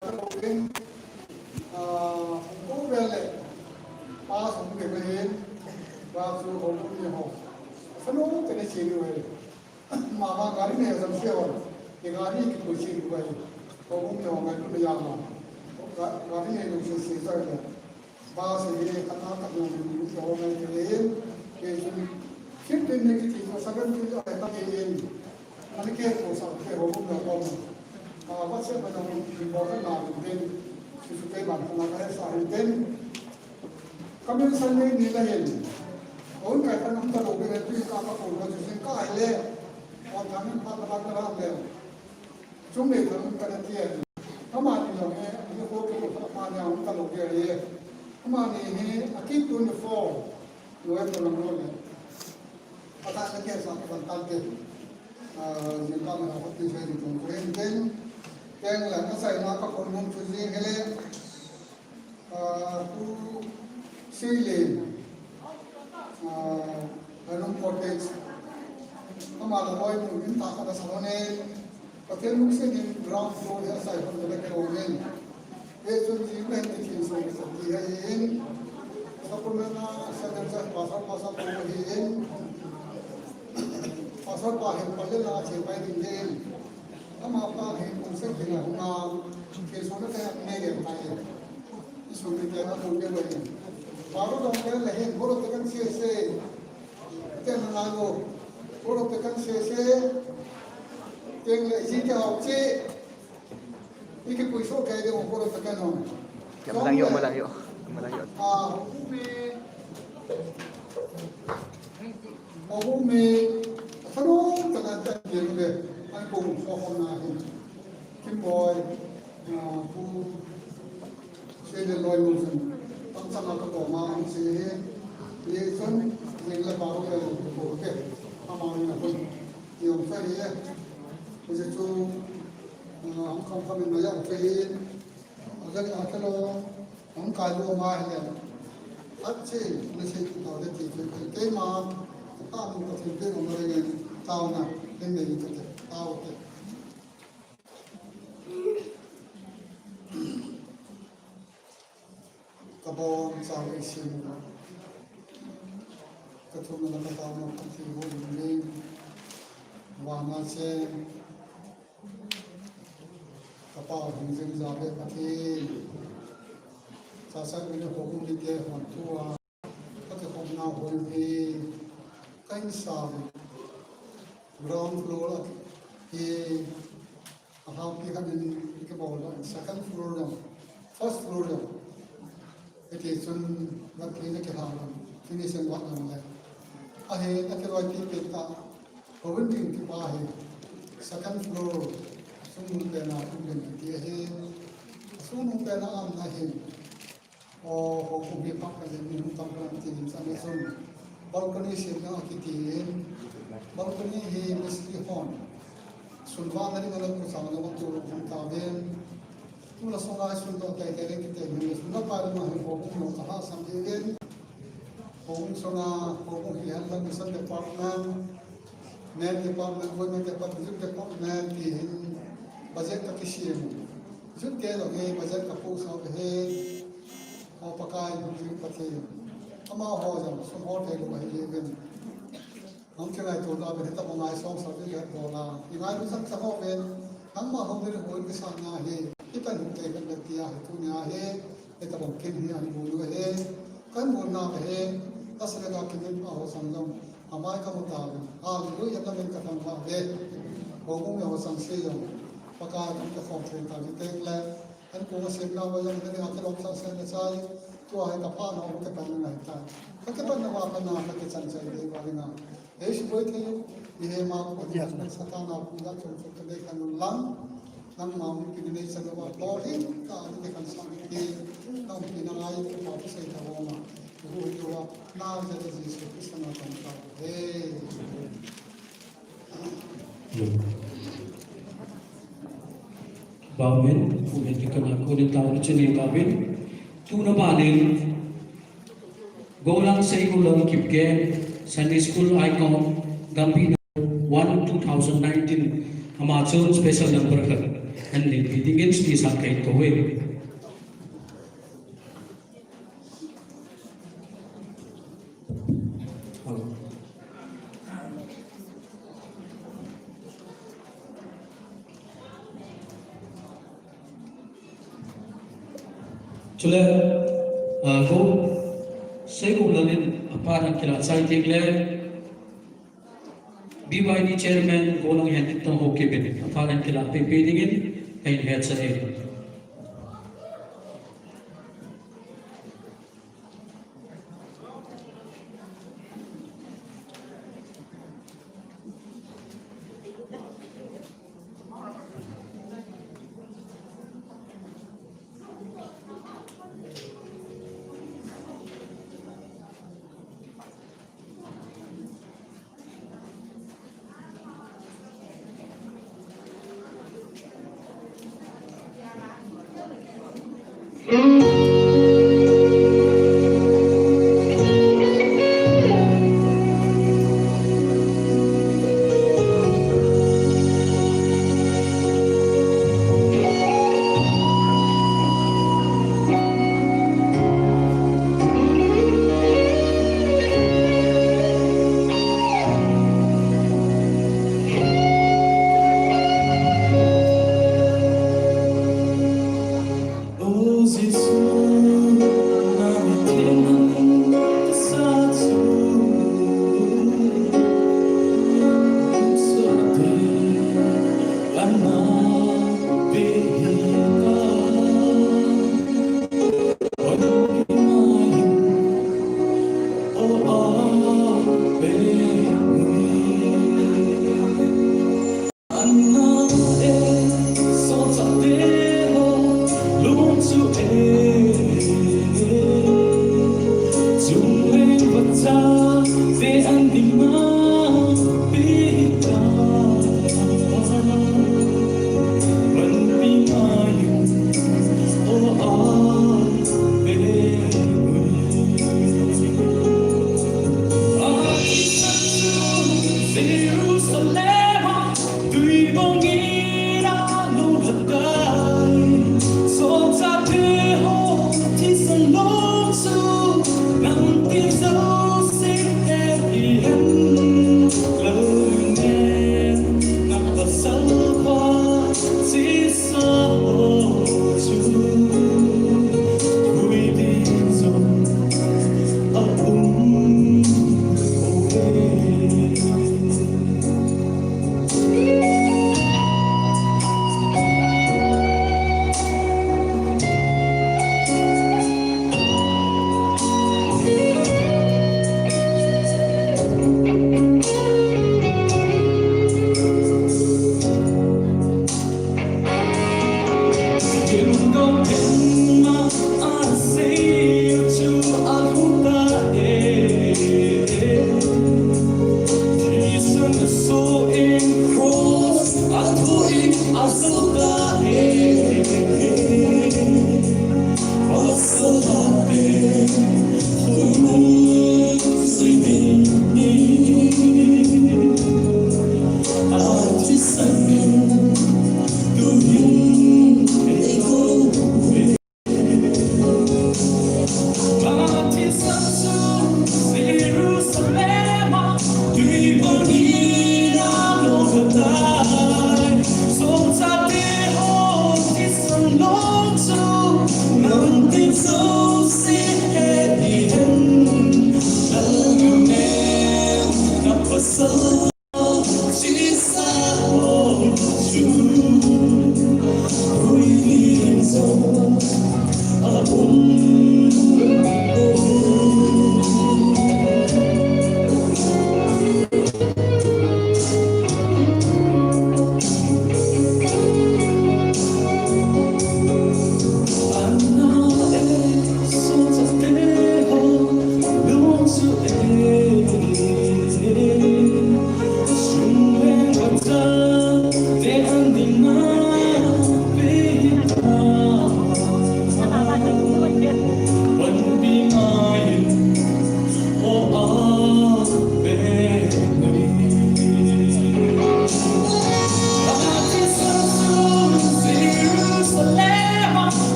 Bên cũng về lệ ba sống để mà hiến và sự hỗ trợ nhiều hộ phân đấu cái này chỉ người mà gari này làm sao thì gari cái buổi chiều vậy cũng nhiều ngày cũng bây giờ mà gari này cũng sẽ rồi ba sẽ đi khám phá các vùng nhiều ngày thì cái khiết đến này cái gì nó sẽ đến cái chỗ này ta thì anh kia cũng sao cái hỗ trợ nhiều không bắt sẽ phải làm những cái nào bên cái bản thân là cái sao bên kami sanay nila yan. Oon kahit anong talog na ito yung kakakulog yung kaile. O kami patapatala ang leo. Sumit ang kanatiyan. Kamani lang yung photo ko sa kapanya ang talog yan. Kamani akit 24. Luwet ko lang noon yan. Patasan kaya sa kapantante. Yung kami nakapit siya dito. Kaya nga lang, nasa'y nakakulong siya hele. Ceiling, anong cottage, malaloy mo yung taka sa kanin, pati yung sige ground floor ya sa ipon na nagkaroon. Eso yung hindi sa tiyahin, sa puna na sa pasar pumahiin, pasar pahin pala na sipay din. Ang mga pahin kung sa kinahungang, keso na kaya negate tayo. Isunod kaya na kung gano'n. Baru dong kan lahin, baru tekan CC, tekan nago, baru tekan CC, tekan isi jawab C, ini puiso kayak dia baru tekan on. Malayo. Hukumi, terus tekan jadi deh, aku sohon nahin, kimboy, aku sudah loy musim. Trong sama ketoma si Yeson yang lebaru ke buke amang na pun yang feri ya jadi tu ang company na yang feri agar akalo ang kalu ma ya अच्छे नशे की दौलत की के मां काम को ठीक है उन्होंने ताऊ ना इन नहीं करते ताऊ के kabon sa isin katulad ng katawang pagtibog ng wana siya kapag hindi zabe pati sasabi na kung hindi kayo magtuwa pati kung nahuli kayo sabi ground floor at ahapin kami ikabaw second floor lang first floor lang. Itu sun waktu ini kita finishing waktu mana? Ahe, akhir waktu kita, orang tinggi kita ahe, second floor, sunung pena, sunung kita ahe, sunung pena am ahe, oh, hukum kita kan ini tampil tinggi sana sun, balkoni sihnya kita, balkoni he mesti hon, sunwa dari malam bersama dengan turun taben. Mula sungai sungai kaya kita ini sungai pada mah hukum yang sah sambil hukum sungai hukum yang dalam misal department, net department, government department di budget kakisih mu, jut kaya lagi budget kapus apa he, apa pakai hukum pati, ama hoja support he lupa he kan, mungkin itu dah berita mengenai soal subjek bola, ingat misal sama ben, amma hukum hukum kesana he. Kita nunggu kan bertia itu nyahe, kita mungkin ni anu bulu he, kan bunda he, asal kita kini bahawa sanggam, amai kamu tahu, alu yang kami katakan bahawa he, hukum yang sanksi yang, pakai kita konflik tadi tenggelam, kan kau sebelum yang kita akan lakukan sanksi, tua he kapan orang kita nak kita, kita nak apa nak kita sanksi ini baringan, sebuah itu, ini mahu kita satana punya contoh kita ulang. Nang mau pinilay sa gawa bohin ka ano kan sa akin nang pinangay ko pa sa itawama uhuwa na sa Jesus Kristo na tangka Bawen ulit dikanya kulit tahu cini bawen tu na balin golang sa ulang kipke Sunday School icon Gambino 1 2019 Amazon special number and nagpitigin sa kay Kuwait. Chula, go. Saya ulangan apa nak kira saya tinggal BYD chairman ko lang yan itong okay bin. Apa nak kira pipitingin kay head sa head.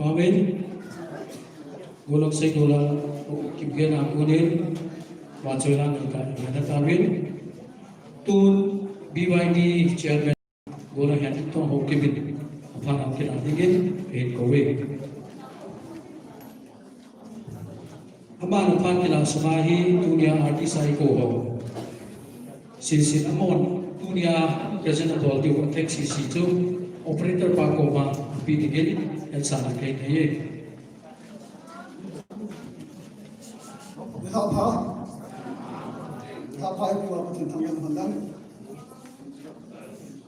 Amen. Golok say golok kibgen akunin wajolan kita amin. Tun BYD Chairman golok yang itu hokibin apa nak kita digin kowe. Aman apa kita semahi dunia artis saya koho. Sisi amon dunia President Boldi taxi situ operator pakoma pidigin dan sana kay taye. 你好，他拍过我听他们很难。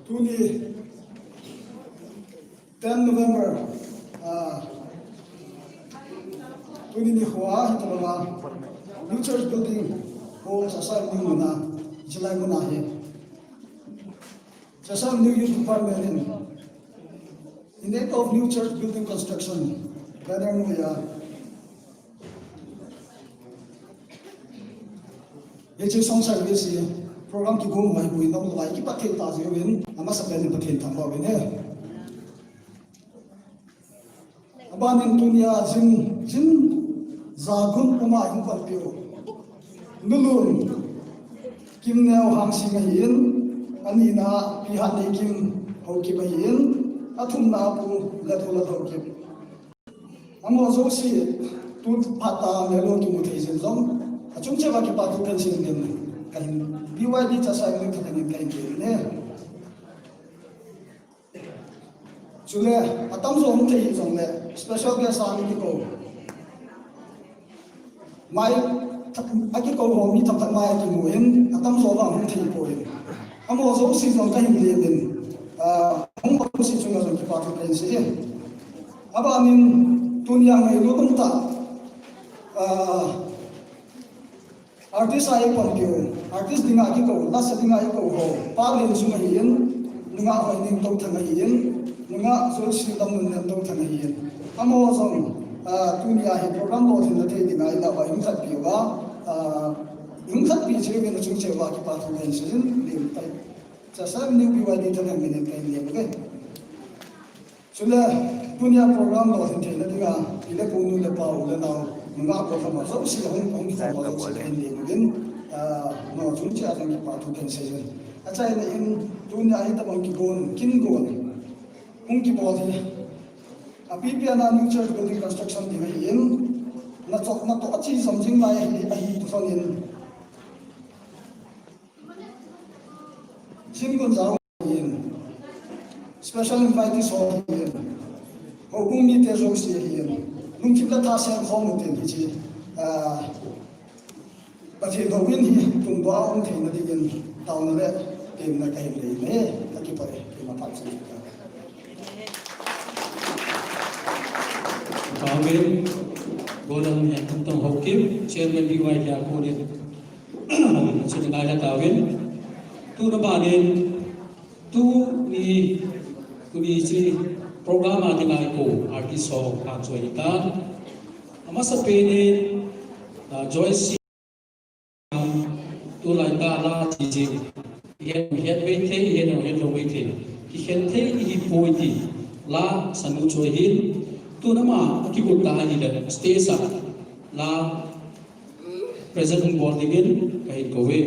祝你 10 November 祝你花itu lah New Church Building oh Chassad Avenue mana July mana he Chassad Avenue Youth Department in the of New Church Building construction banner mo ya ये जो संसार में से programme की गोम है कोई नौ like की पत्ते ताज़े हुए हैं हमारे सब ने पत्ते थम्बा हुए हैं अब आने दुनिया जिन जागुन उमार हम पर पियो नुलुन किम ने हम सिंगाइन अनीना पिहाने किम हो की बहिन अथुम ना पु लथुला हो की हम वो सी तू पता मेलो की मुझे जिंजों chúng ta phải bắt đầu pensing đến cái BYD Chassad Avenue Song cái này cho nên atam zo hum thei zong le special guest ani ki ko mai aki ko ho mi tham tham mai ki mu hin atam zo ba hum thei ko hin amo zo si zong ka hin le din hum ko si chung zong ki pa to pensing aba amin dunia mai lo tum ta artist ay pangkyo artist dinga ki ko las dinga ay ko ho paglen sunga yin nga hoy ning to thanga yin nga so si dam nun to thanga yin amo song dunia hi program lo thin te dinga ila ba yung sat pi wa yung sat pi che ben chung che wa ki pa thu len sin lim tai cha sa ni bi wa di thanga min kai ni ke chula dunia program lo thin te dinga ile ko nu le pa u le na nga ko fa ma so si hong hong fa ma so kai ni gen no chung cha thang ki pa thu ken se jen acha ina in dunia hi ta bang ki gon kin gon hong ki bo thi a pi pi na New Church Building construction di mai in na chok na to chi samjing mai hi thon in sin gon zao in special invitees ho in ho kung ni te zo si in nung kip la ta sen khom te ni chi ba thi do win hi tung ba ong the na di gen taw na le tem na kai le ne ta ki pare ki ma pa chi Amin. Golang yang tentang hokim chairman BYD aku ni sudah ada kawin tu nabanin tu ni si program ada ko artis so kacuita ama sa pene Joyce tu lai ta la ji hiện bete hiện lo bete ki hente hi poiti la sanu chohin tu nama ki butta ni da stesa la president board digin kai kowe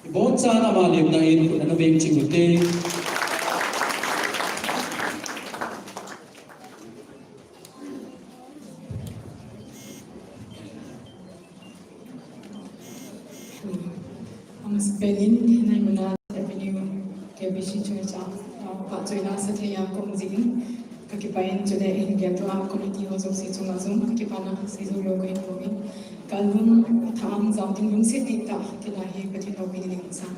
bon sa na ma lim na in na beng chingute Berlin hinay muna Avenue KBC Church Pak Joyla Satya Komzing kakipayan jude in Gatwa Committee Hozo si Chungazum kakipana si Zulo ko in Komi kalbum tham zamting lung siti ta kilahi pati lobi ni insan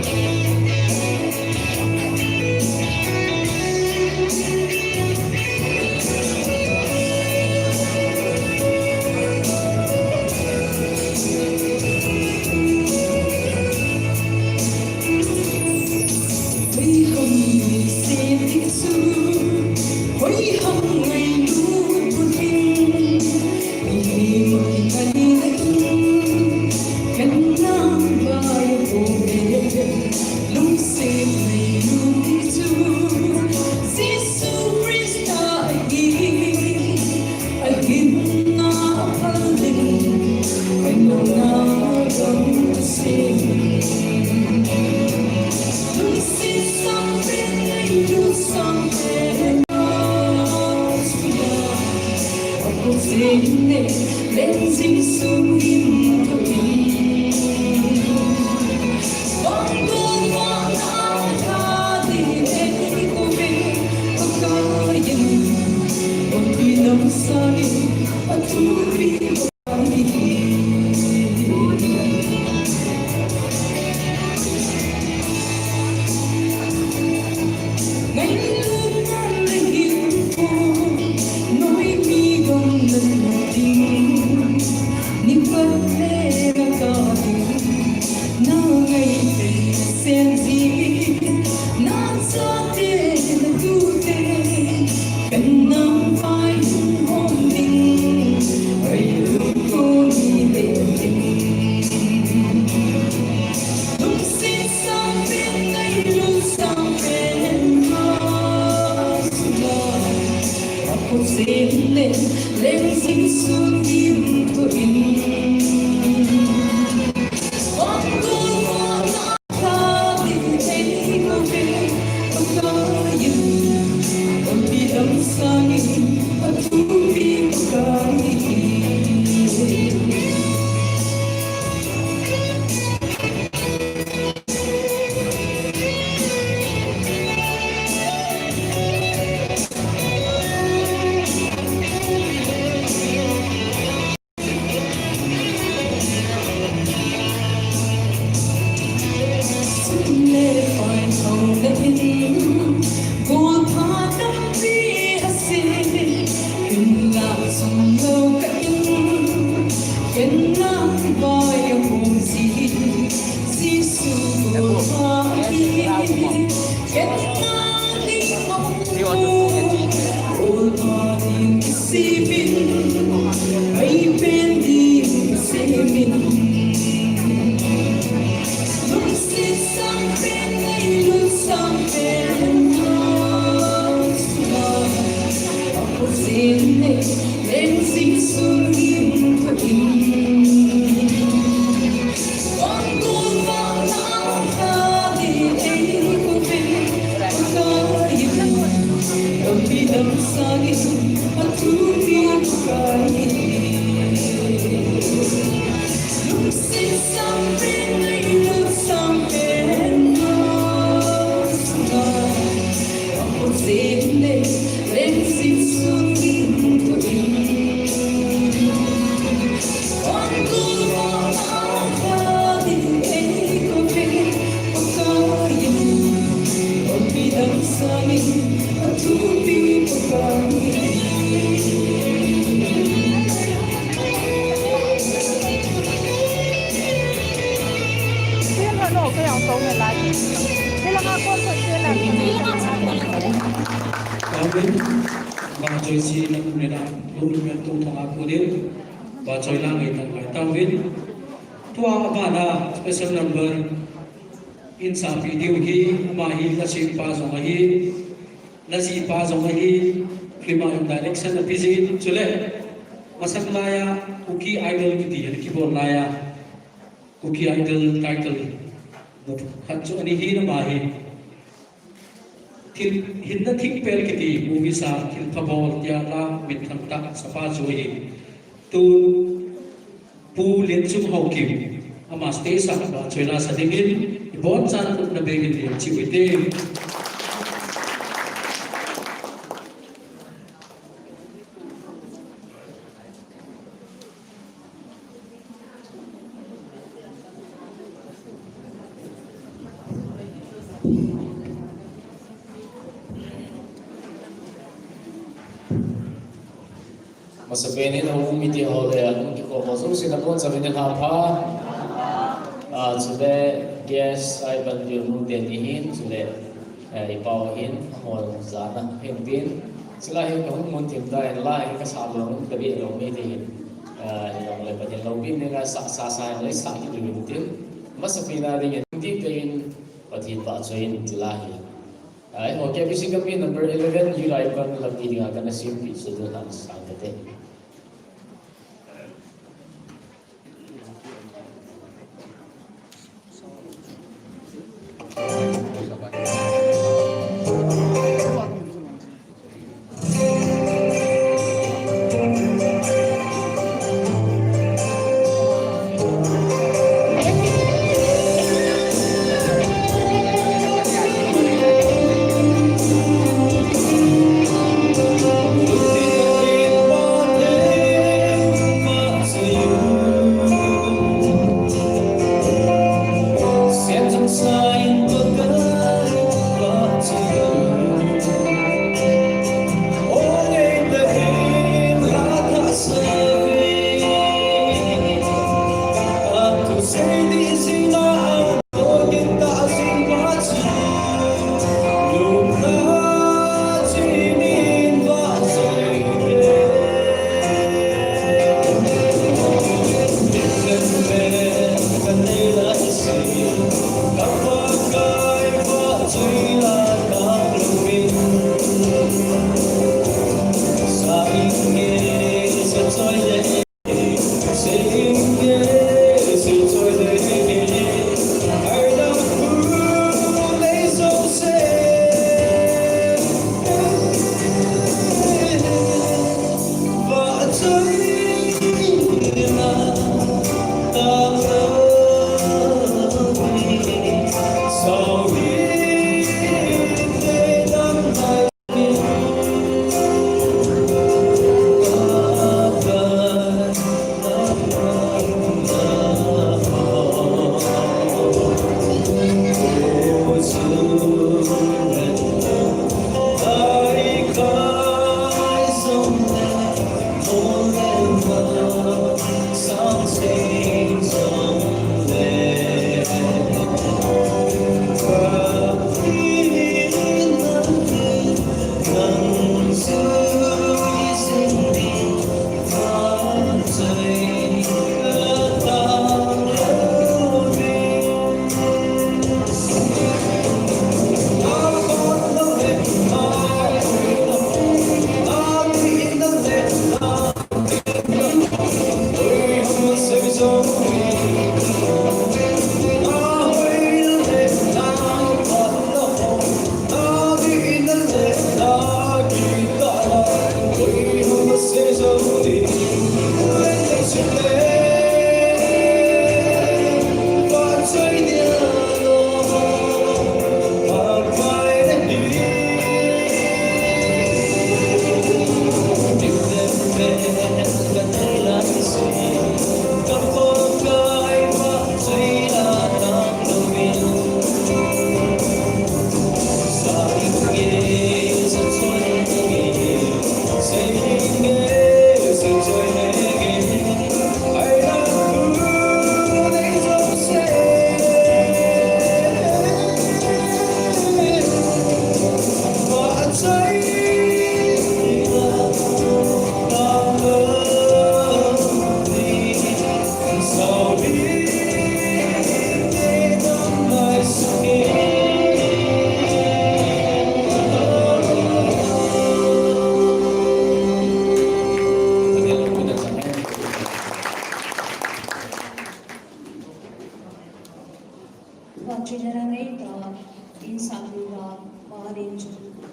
Hãy subscribe cho kênh Ghiền Mì Gõ để không bỏ lỡ những video hấp dẫn Amin. Ba choi si na kunena lumen tu thong aku dia. Ba choi lang itang ai tawin. Tua abana special number in sa video hi mahi na si pa so mahi na si pa so mahi klima yung direction na busy chule masak laya uki idol kiti yani keyboard laya uki idol title no khatcho ani hi na mahi til hinna thik per kiti movie sa til phabol ya la mit tham ta sapa joi tu pu len chung ho kim ama stay sa ba choila sa dingin ibon chan na begin dia chiwite Masabenin ang umiti hole ang ko masuk sinapon sa binin hapa sudah guest ay banjir nu denihin sudah ipawahin mon zana hindin selain kamu muntim da lain kasalong tapi long meeting long lepas lobin dengan sasa lai sakit dimintin masapina dengan hindi kain pati pacoin tilahi ay okay bisi kami number 11 July pan lagi dengan kana simpi sudah sangkate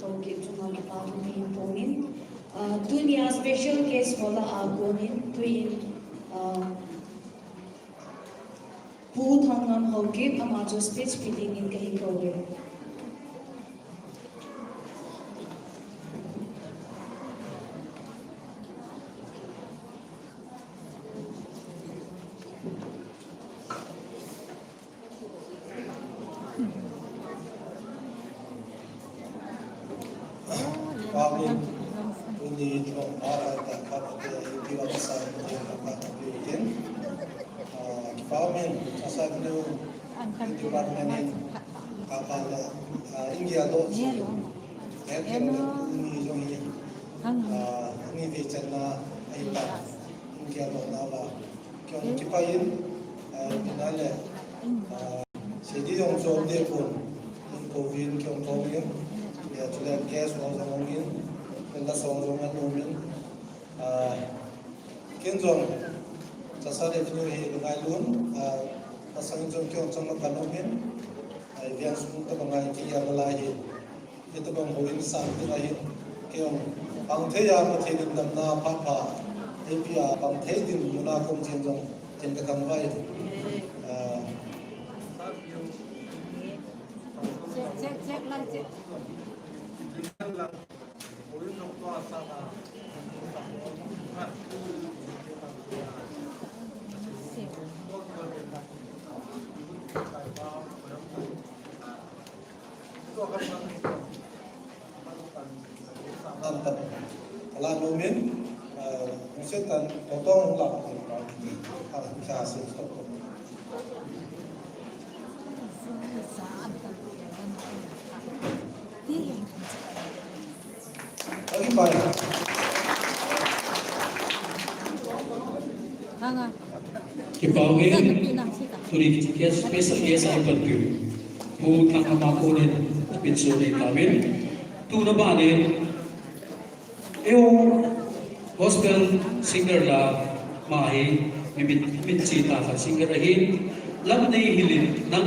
toge chunga paru ni ponin dunia special case hola agonin tuin pu thangam hoge amajo speech feeding in kahi program Kami ini juga arah tak BYD Chassad Avenue Song. Kami Chassad Avenue Department kapal India do. Ini jongi ini bicara ayat India do nawa. Kau kipain kenal sedih yang jauh deh pun COVID kau COVID ya sudah gas orang mungkin kita seorang mungkin kenjong Chassad Avenue he bengalun pasang jong kau cuma kalumin yang semua bengai kia belai itu banghoin sampai lahir kau bangte ya mati di dalam apa APA bangte di mana kau kenjong kenjong kampai cek lah cek. Nanti kalau nomin mesti kan potong lah kalau bisa hasil stop. Lagi banyak. Kipawin turi special case ay pagtu butang amakunin pinso ni kawin tu na ba ni gospel singer la mahi mit cita ka singer ahin lam nei hilin nang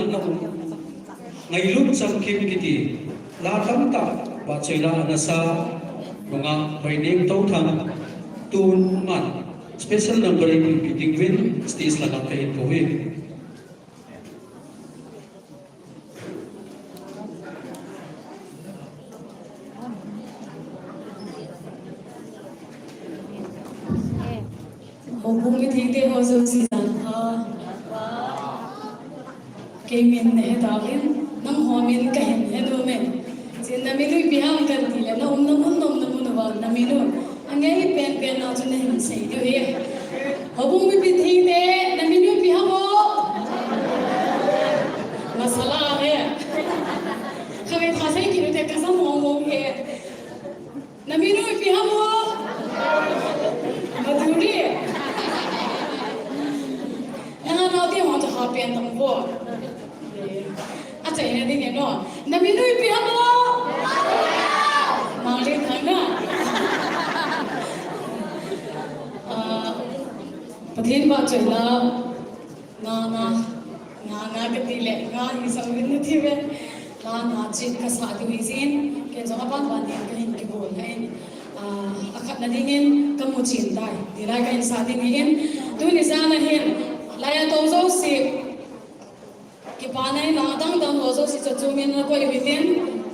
ngaylun sang kim kiti la tamta ba chela na sa mga pwedeng tawtang tun man special number in meeting win stage lang ang kain ko Hopung ithite hoso season ha kemin ne dalin nam homin kahin henu men sin namilu biham kan dile na namun wa namilu angai pen na chune hin sei do ye hopung ithite namilu bihamo masala hai khabe khasai ki te kasam mong he namilu bihamo maduri pen tong bo a chai ne ding no na mi nui pi ha mo ma le thang na pathin ba chai la nga ka ti le nga hi sam win ni thi ve na chin ka sa du hi sin ke zo ka ban ban ne ka hin ki bol hai akhat na dingin ka mu chin dai ti ra ka in sa ding hin tu ni sa na hin laya tozo si kipanay na dang tozo si chuchumin na ko ibitin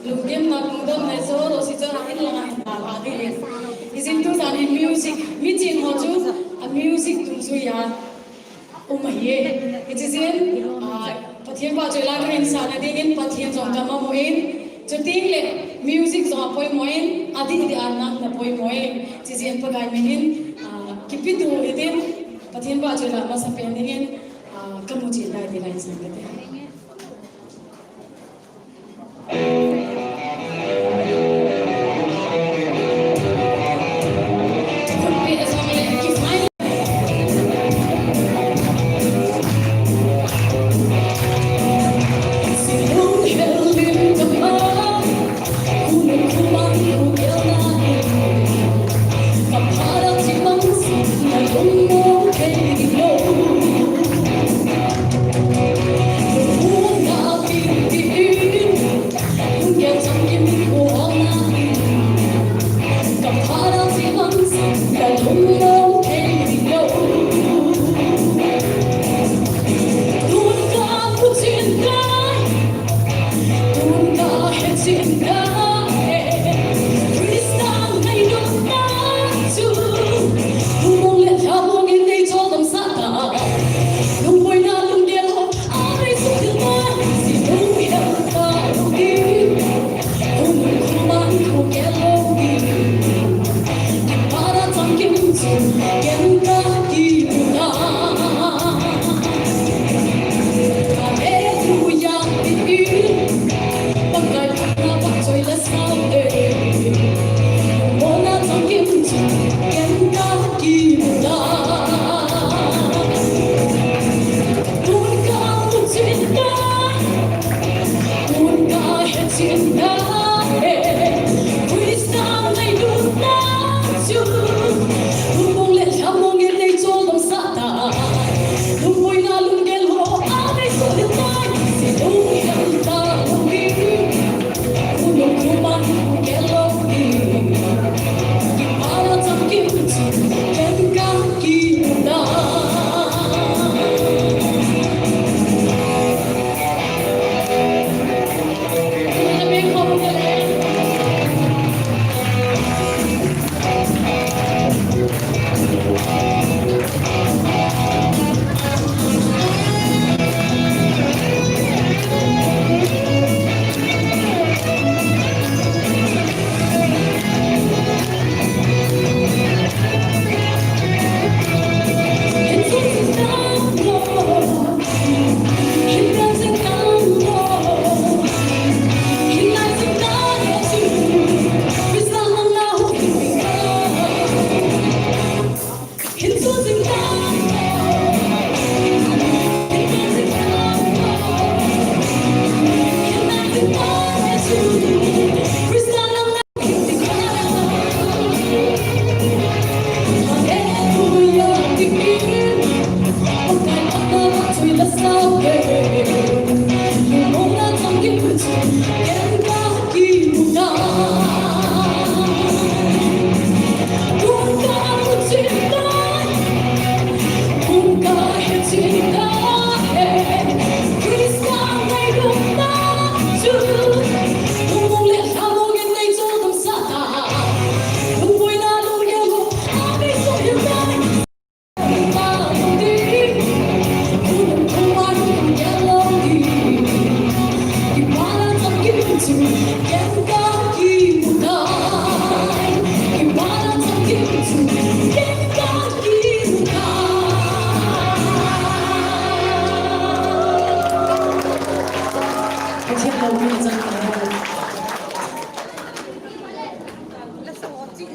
lugim na lungdom na so ro si chara in lang na lagi isin tu san in music meeting ho chu a music tu su ya umahiye it is in pathian ba chela ka insan adi in pathian jong ka ma moin chuting le music zo poi moin adi di anak na poi moin chizien pagai menin kipitu idin pathian ba chela ma sa pen dingin kamuji dai di lain sangate Oh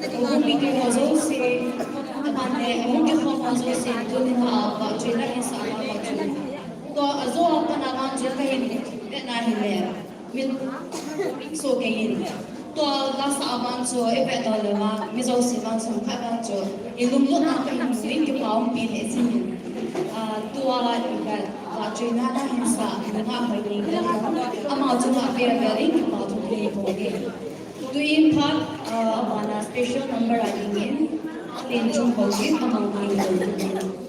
Umi ke hozo se amane umi ke hozo se dunia ba chila insan ba chila. To azo apa nama chila ini na hile mil so ke ini. To lasa aban cho ebe dolema mizo se ban so kaban cho ilum lo na ke ini ke paum pi le sini. Tua iba ba chila na hinsa na ba ni ama cho na pe beri ma to ke boge. To impact one special number again, tension positive among people.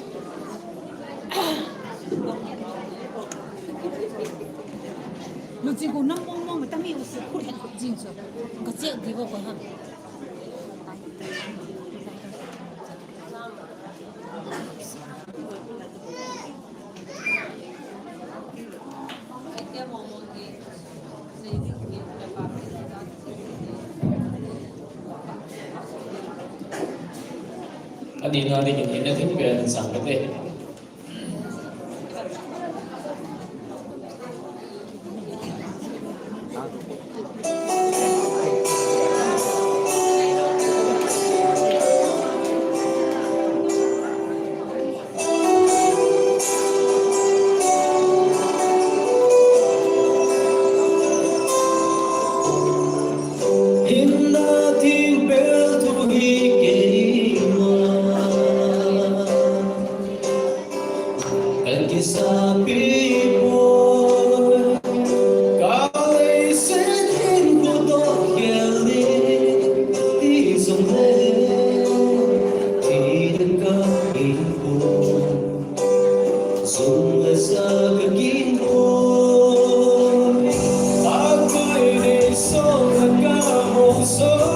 nó chỉ có năm mong mong mà ta mi usi khu hẹn chính rồi có chuyện gì vô còn hả anh đi nói đi những cái thiết kế sản cái gì so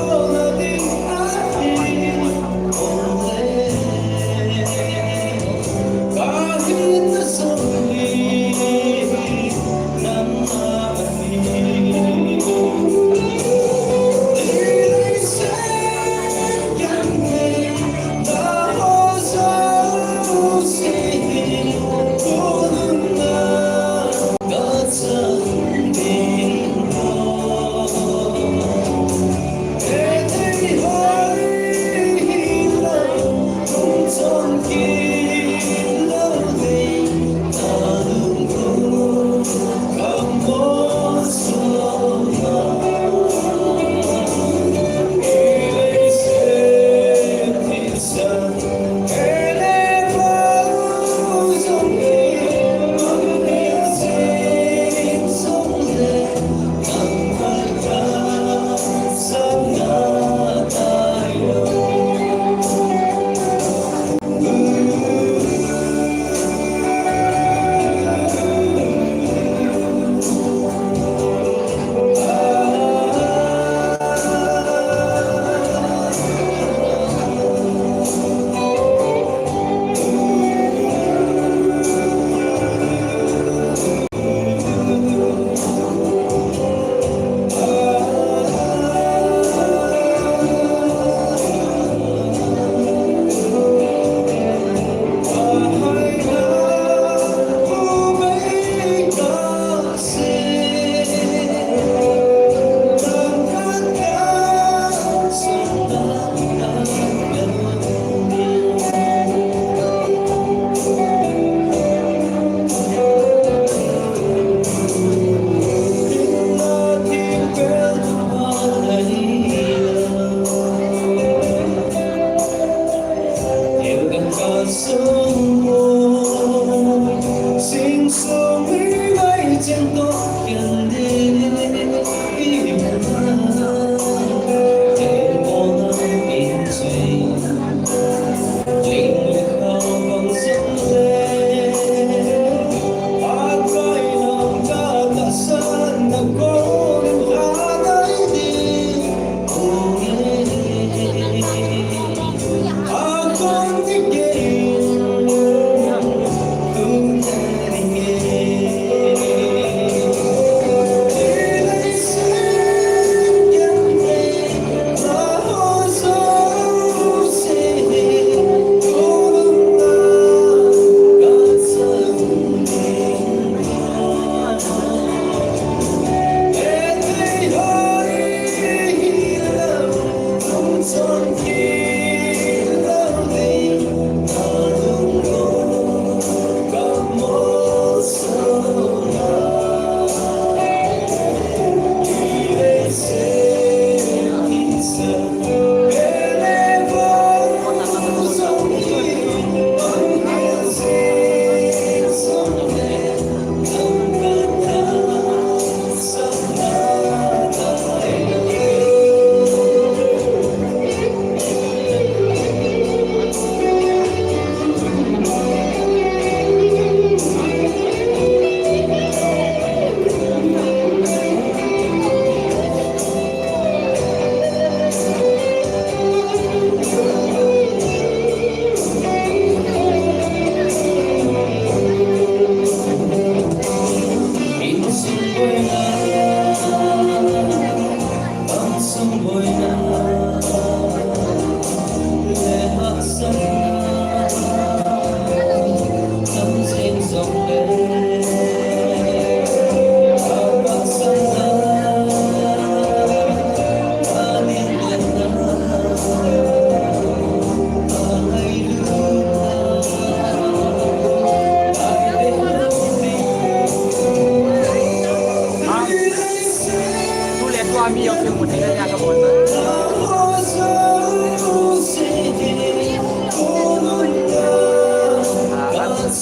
Sulit ko kami yung simutin na niya kapon.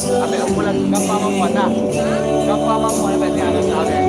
Kami ang bulan kapamamuan na. Kapamamuan na pwede ano sa amin.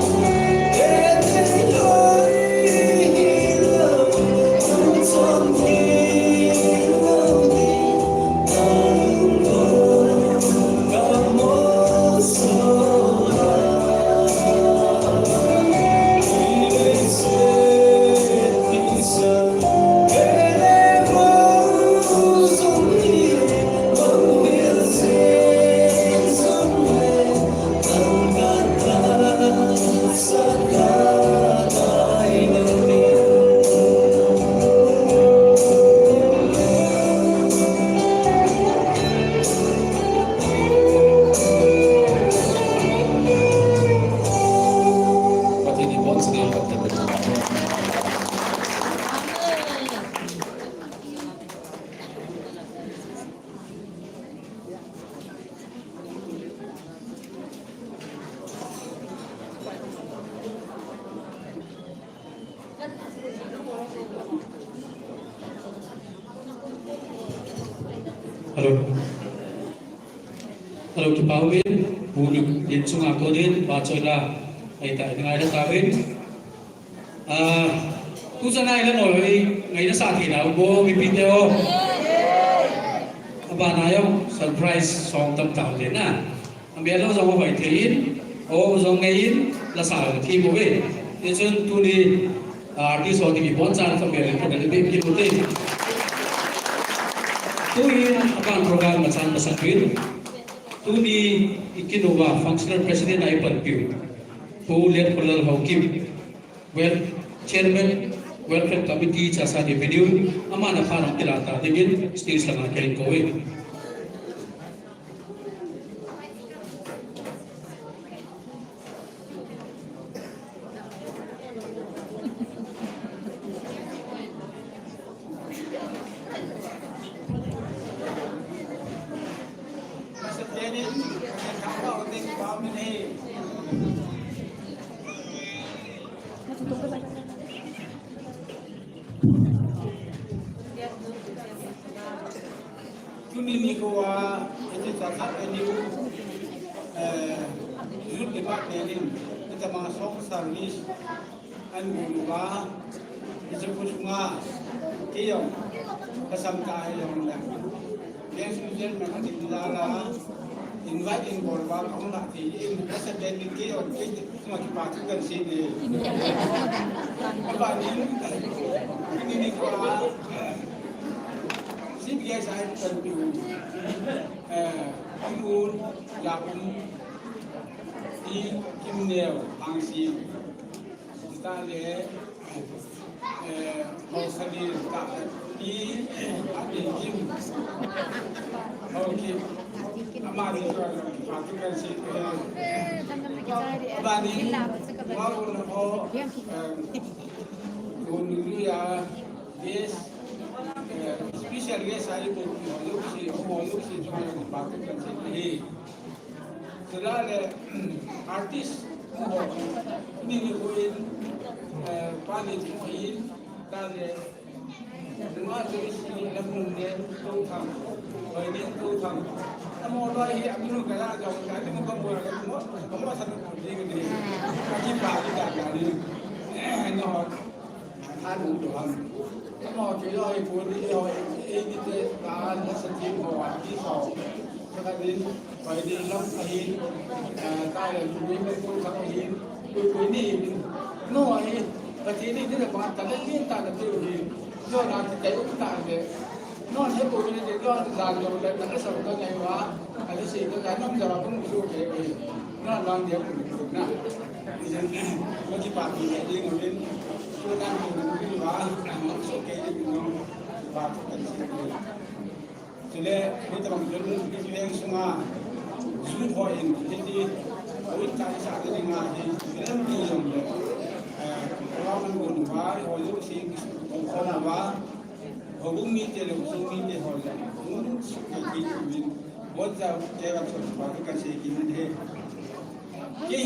Pati ni Bon sa ngayon pagdating. Halo. Halo kipawin, bunig din sunga ko din, bacoy na ay tayo nga na tawin. Kung saan na ilan ngayon sa atin na, buong video. Aba na yung surprise song tamtaw din na. Ang biyalo sa mga baitin, o sa ngayon, lasal, team away. Ito yung tuli artist o tingipon sa ating biyalo ka na libig kinutin. Tui akan program macam pasakit. Tui ikinuwa functional president ay palpiu. Tu lihat pelal hakim. Well chairman welfare committee Chassad Avenue amana farang kilata dengan stage sana kain kowe. Kuni ko ito Chassad Avenue youth department ito mga social service ang guluba ito po sunga kiyong kasamkahay yung lang. Yang sudah memang dilala invite in borwa kamu nak di kasi jadi kiyong semua dipatukan sini. Apa ini ko CBS ay terbiu imun yapun di kimneo angsi kita le mau salir tak di ada kim oke amari itu patukan si abani mau nak dulu ya yes special guest ay po yung si cuma dipatukan sini. Selalu artis ini koin paling koin tadi semua tulis ini namun dia tahu tham, ini tahu tham. Namun orang ini ambil kerja jauh jadi muka buat semua satu kali ini. Kaji pagi dah jadi, no, anu doang. Namun kita ini pun ini dah setiap orang di sana. Kadin pwede lang ahin tayo lumin ko sa ahin ko ni no ay pati ni din ba talagang ta na tuloy no na tayo ta de no ay ko ni de ko sa lo da na sa ko ngay wa ay si ko ka nam jara pun su ke no lang dia pun na iyan magi pa ni de ngulin ko na ว่าโอเคน้องว่ากันสิทีนี้ไม่ต้องจนที่เรื่องสงาสุดพอเองที่วิจารณ์จากที่งานที่เรื่องที่ยังเลยเรามันบุญว่าเราอยู่สิ่งคนว่าเราบุญมีเจริญสุขมีเจริญเลยบุญสุขกินวินหมดจะเจริญสุขว่าก็เสียกินเลยที่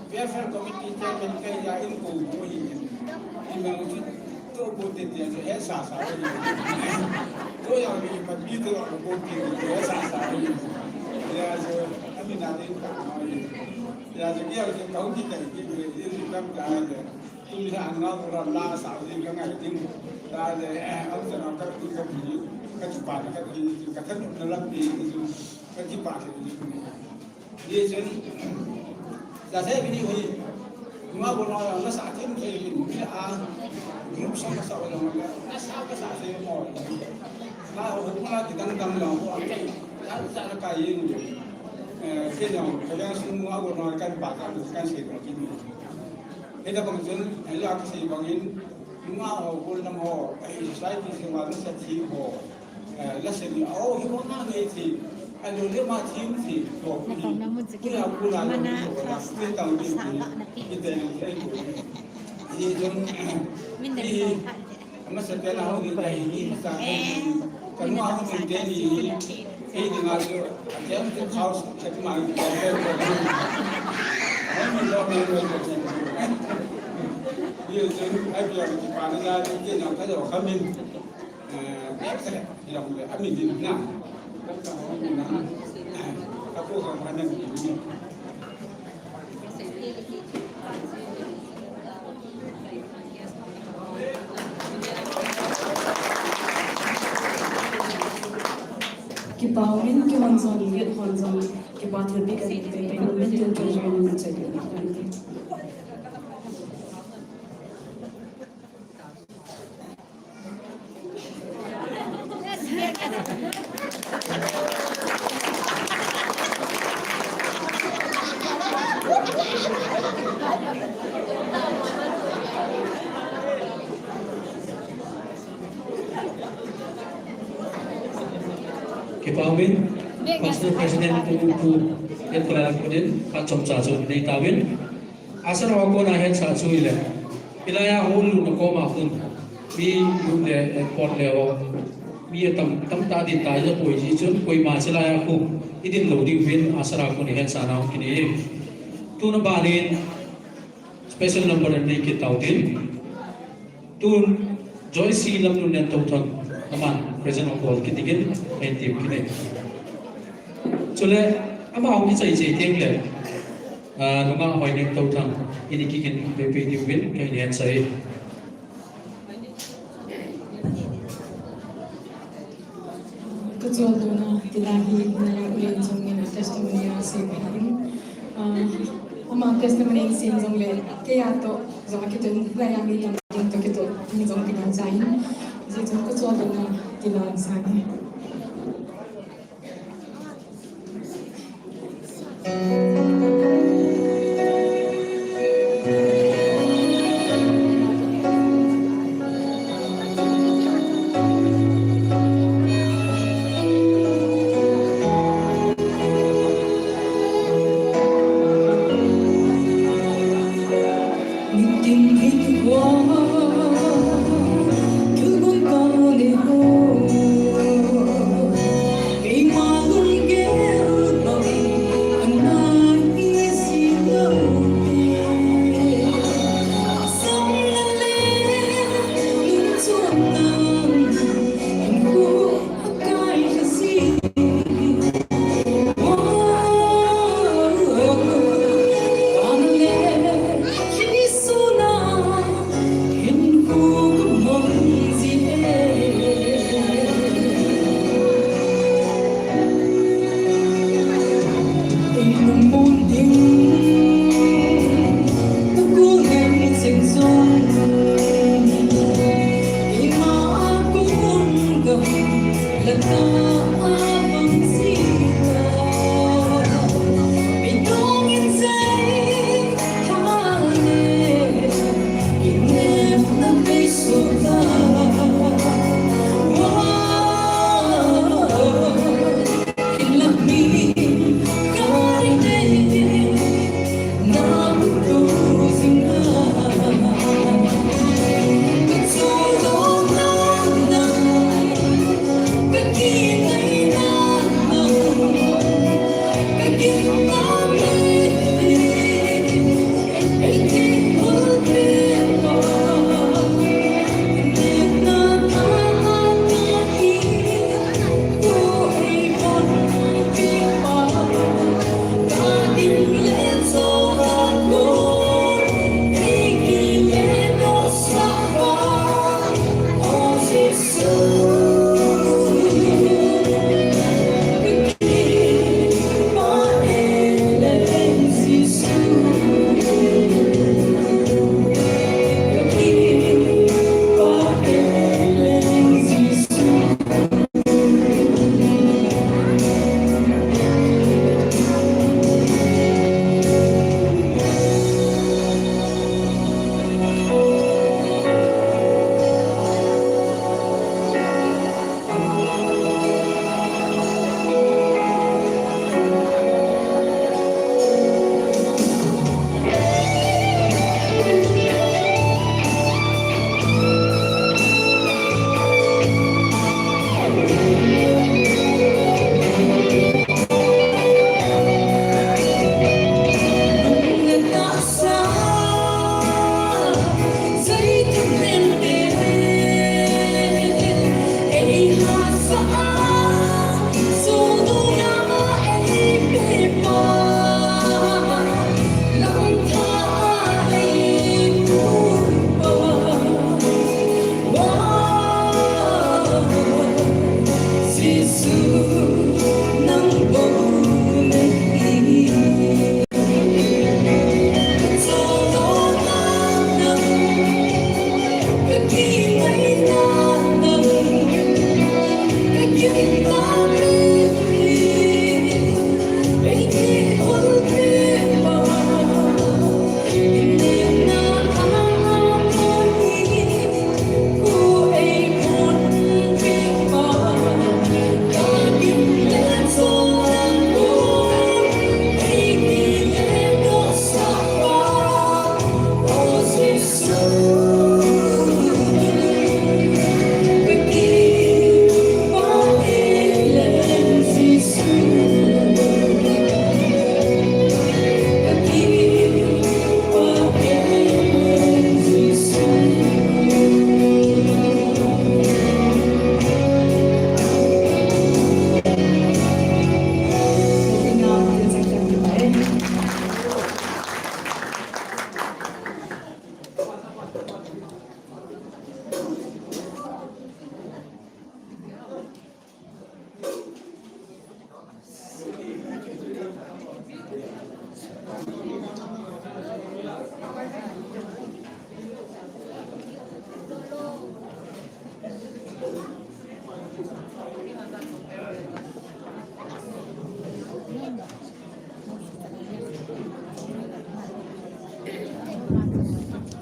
welfare committee chairman kaya info ko yung to buti dia saya sasa to yang ni begitu aku buti dia sasa ya so kami nanti ya jadi harus tahu kita ini kan ada tulisan orang la sa ini kan ada ting ada aku senang kan kita beli kan cepat kan kita kan dalam di itu kan cepat dia jadi saya begini hoy, cuma bola na sa atin kay group sama sa wala mga nasa ka sa atin mo. Na hukuma tidang-dang lang ko ay sa kayin. Kaya kaya semua bola kan baka kan sila kini. Kita bangsun ala kasi bangin mga bol na mo ay society sa sa tibo. Lesson oh hiwa na ngayon ano dia macam si, dia pula mana kita tahu kita ini jadi masa kalau kita ini kalau aku menjadi dengan dia itu house tapi malu dia jadi apa yang kita pandang dia nak kalau kami yang kami di mana aku akan pandang ini. Kipauin ke hanzon lihat hanzon kipat lebih dari itu mental treasure menjadi nanti. Kipawin, Pastor President Tuku yang telah kemudian Pak Chom Sasu di Tawin, asal aku nahen Sasu ile, ilaya hulu nako makun, bi yunde ekor leo, bi tam tadi taja koi jijun koi masalah aku, idin loading win asal aku nahen sana kini, tu nabalin special number ni kita utin, tu Joyce lam tu nentu thang. Aman, present of all kitigin, and team kine. So le, ama ako kita tiang le, nunga ako yung tautang inikikin pepe diwin kaya niyan say. Kecuali dona tilahi na ulit zongin testimoni si Bahim. Ama testimoni si zongin kaya to zong kita layang kita kita zong kita zain. Jadi kecuali dona tilahi sana. Hãy subscribe cho kênh Ghiền Mì Gõ để không bỏ lỡ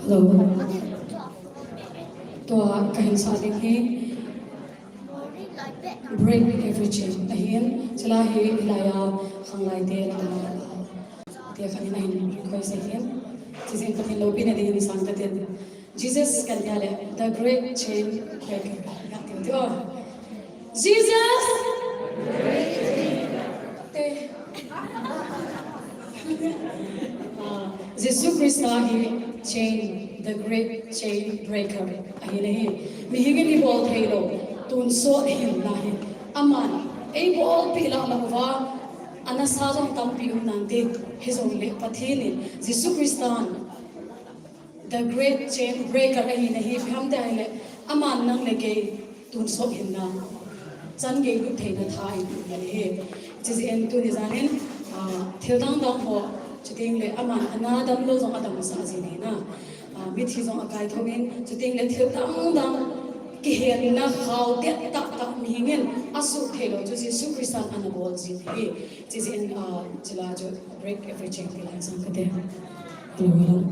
Hello. To kahin sa ating break every chain. Ahin, sila ilaya hanglay din dia kanina hin request ahin. Sisin patin lobi na din isang tatin. Jesus kanyale, the great chain breaker. Jesus! Jesus Christ chain, the great chain breaker. Ahin mihigin ibol halo, tunso him lahi. Aman, ibol pila lawa, anasazong tampi unandi, his only patinin. Jesus Christ the great chain breaker ahin hamda hile, aman nang legay, tunso him na. San gay good thing at high, yali. Just in to design, Tildang dong ho. Chuting le aman anadam lo zong adam sa zini na mithi zong akai thomin chuting le thil dang ki hen na khaw te tak tak mihingen asu thelo ju si su kristan anabol zini ji in chila jo break every chain ki lang sang kate hello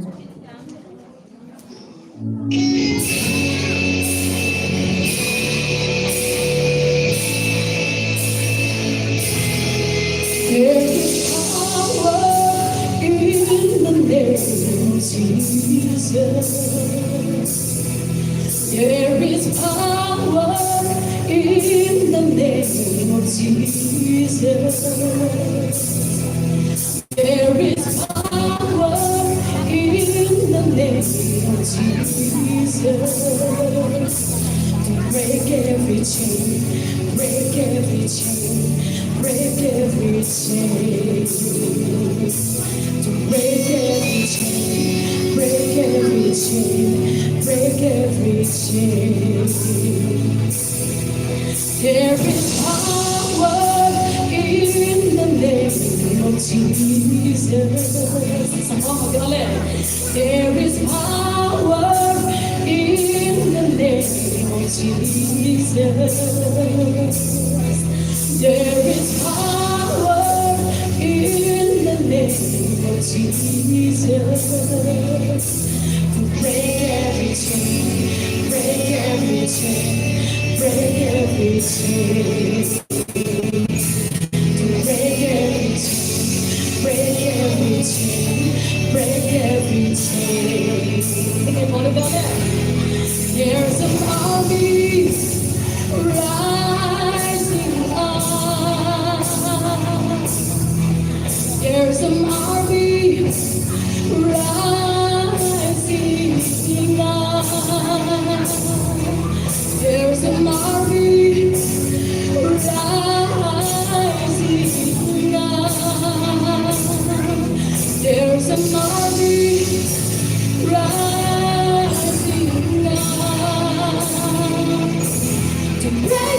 There is power in the name of Jesus. There is power in the name of Jesus. To break every chain, break every chain, break every chain. To break every chain, break every chain, break every chain. There is power in the name of Jesus. There is power in the name of Jesus. There is power in the name of Jesus. To break every chain, break every chain, break every chain. To break every chain, break every chain, break every chain. There's an army rising up. There's an army rising up. There's an army rising up. There's an army rising up to break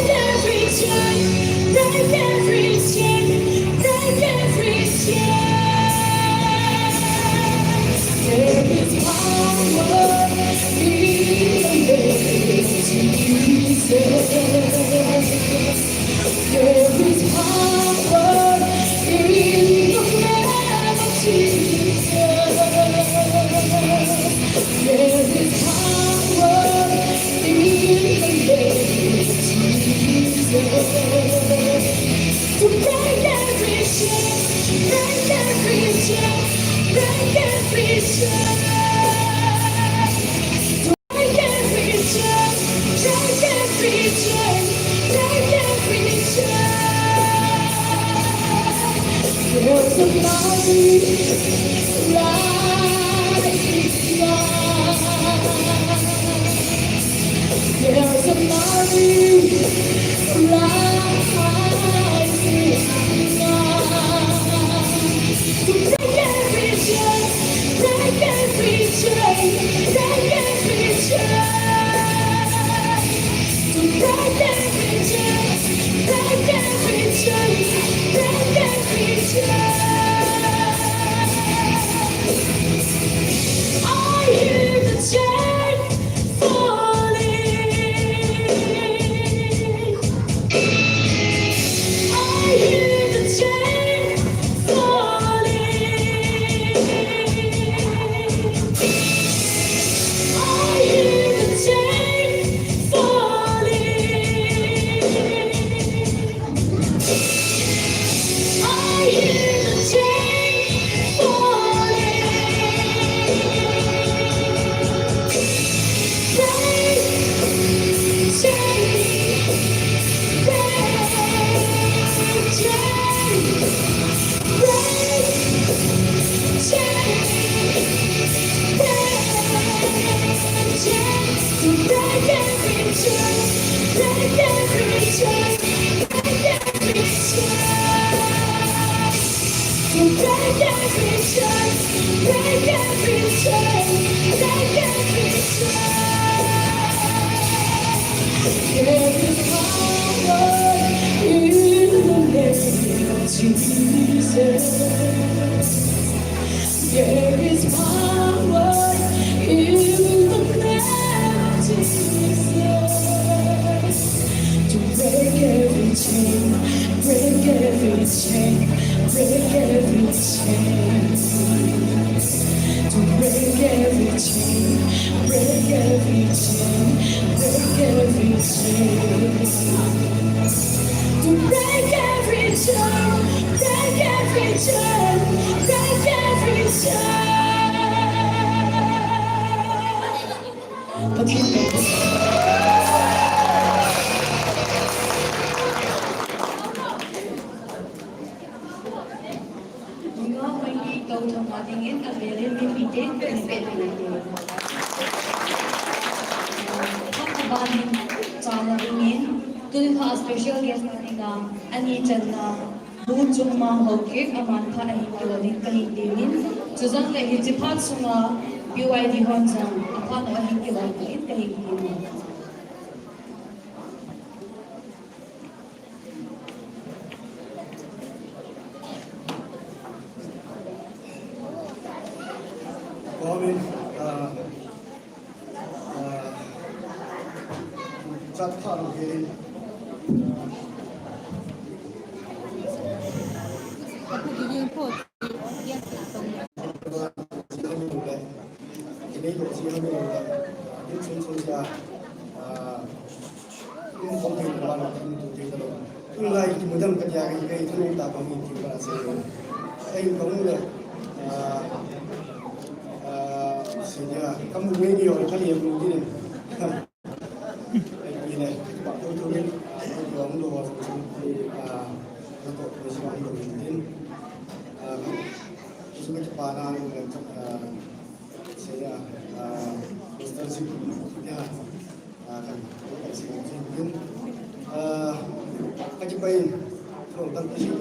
There's a morning rising to break every chain, break every chain, break every chain, to break every chain, break every chain, break every chain. I hear the chain falling. I hear the chain falling. I hear the chain falling. I hear the chain There is power in the name of Jesus to break every chain, break every chain, break every chain, to break every chain, break every chain, break every chain, to break every chain, break every chain, break every chain. Nga may ikaw sa matingin at meron limited Kabanin sa tingin tulad sa special guest natin na ani chan na buong mga hawkik aman ka ay kawaling kalindinin Susan na hitipat sa mga BYD Honzang apan ay kawaling kalindinin Amin. Chat thang hiền. Ini độ chia với những chuyên gia những công ty của bạn là những tổ chức đó. Tương lai thì một năm các nhà cái thông ta có mình thì là sẽ anh cũng được sehingga kamu media oleh kali yang belum ini. Ini Pak Turin yang dua untuk bersama dengan sudah kepanan dan saya instansi ya akan bersama kajian tentang isu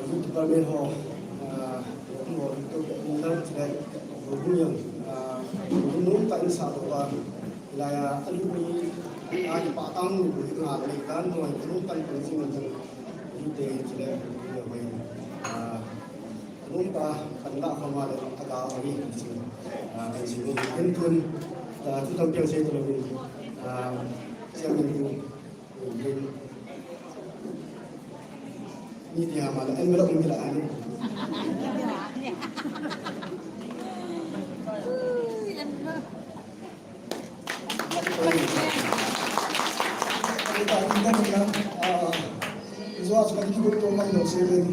Youth Department Hall một tôi đang sẽ vui nhiều nung tại xã hội là anh đi ai bảo tăng người ngàn người tan rồi nung tăng cũng xin mình đi tiền chỉ để nhiều mình nung ta thành đạo không mà được ta cao đi anh chỉ mình nhân quân chúng tôi tiêu xây cho mình xem mình như thì mà anh mới động như là anh kita bilang Zuhas lagi kita tu main dok seben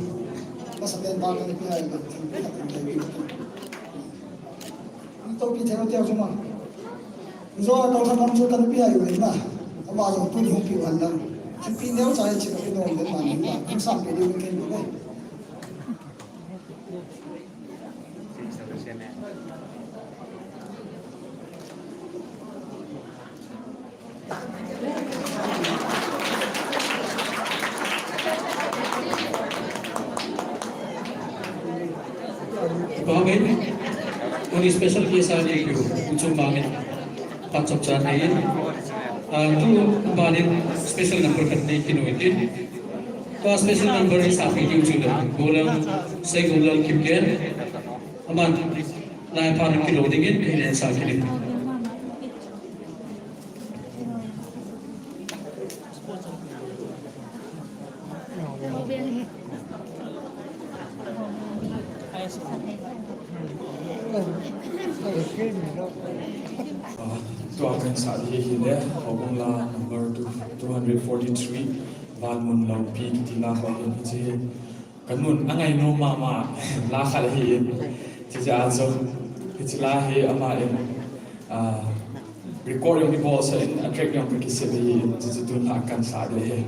masa tembak ni pihak itu itu kita tiap semua Zuhas tahu sama musuh kan pihak itu nah apa asal pun hukum anda ที่เดียวใจชิบไปโดนเป็นมันแบบคุณสั่งไปดูกันเลย Bangin, un special Chassad Avenue Song bangin patchop chan ayin. Tu bangin special number katne kinuitin. To special number is happy to chula. Golam say golal kimken. Aman lai par kilo dingin kailan sa kilin. To akan sa hile hobongla number 243 van mun long pi tila ko hin chi kanun angai no mama la khal hi chi ja zo chi la hi ama in record yung ball sa in attract yung pakisibi chi tu la kan sa de he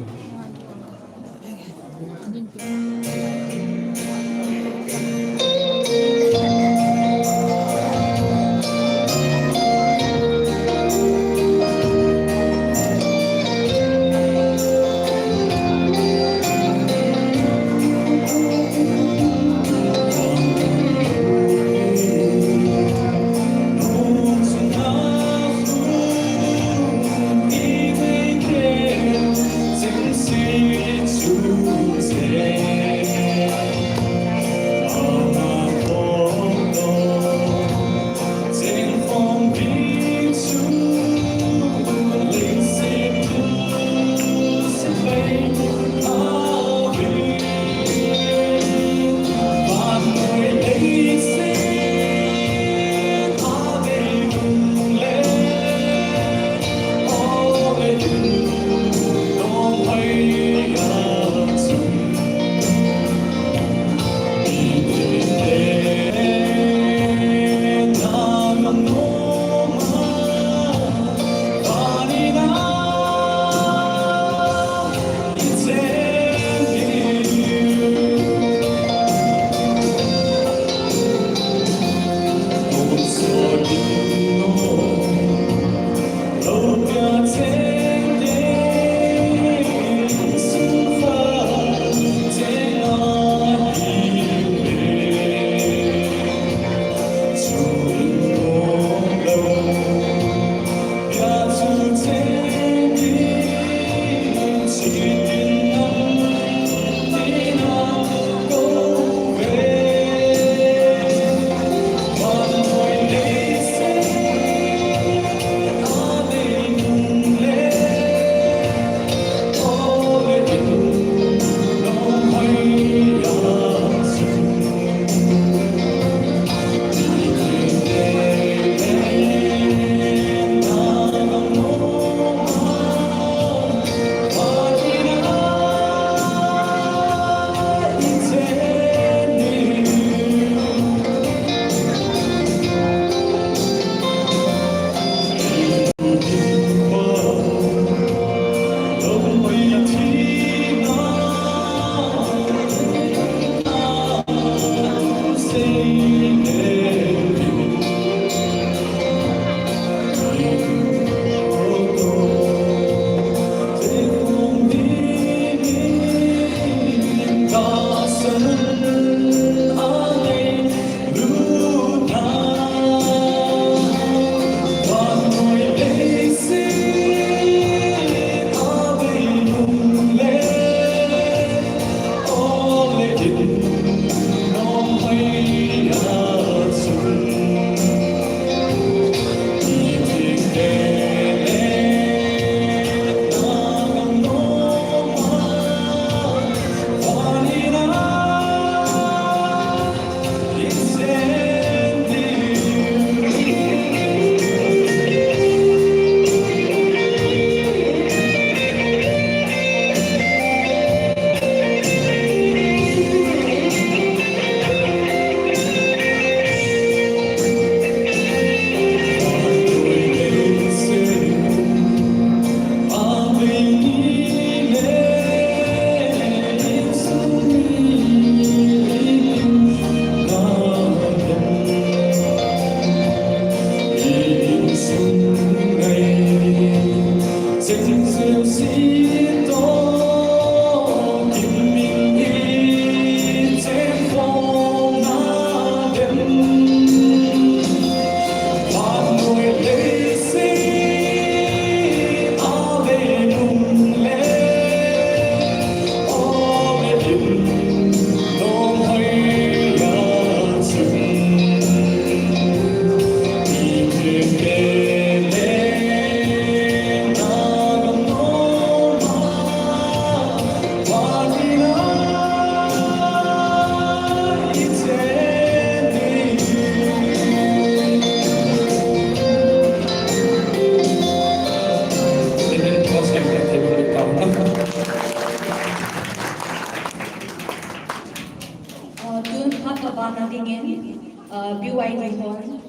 BYD Hall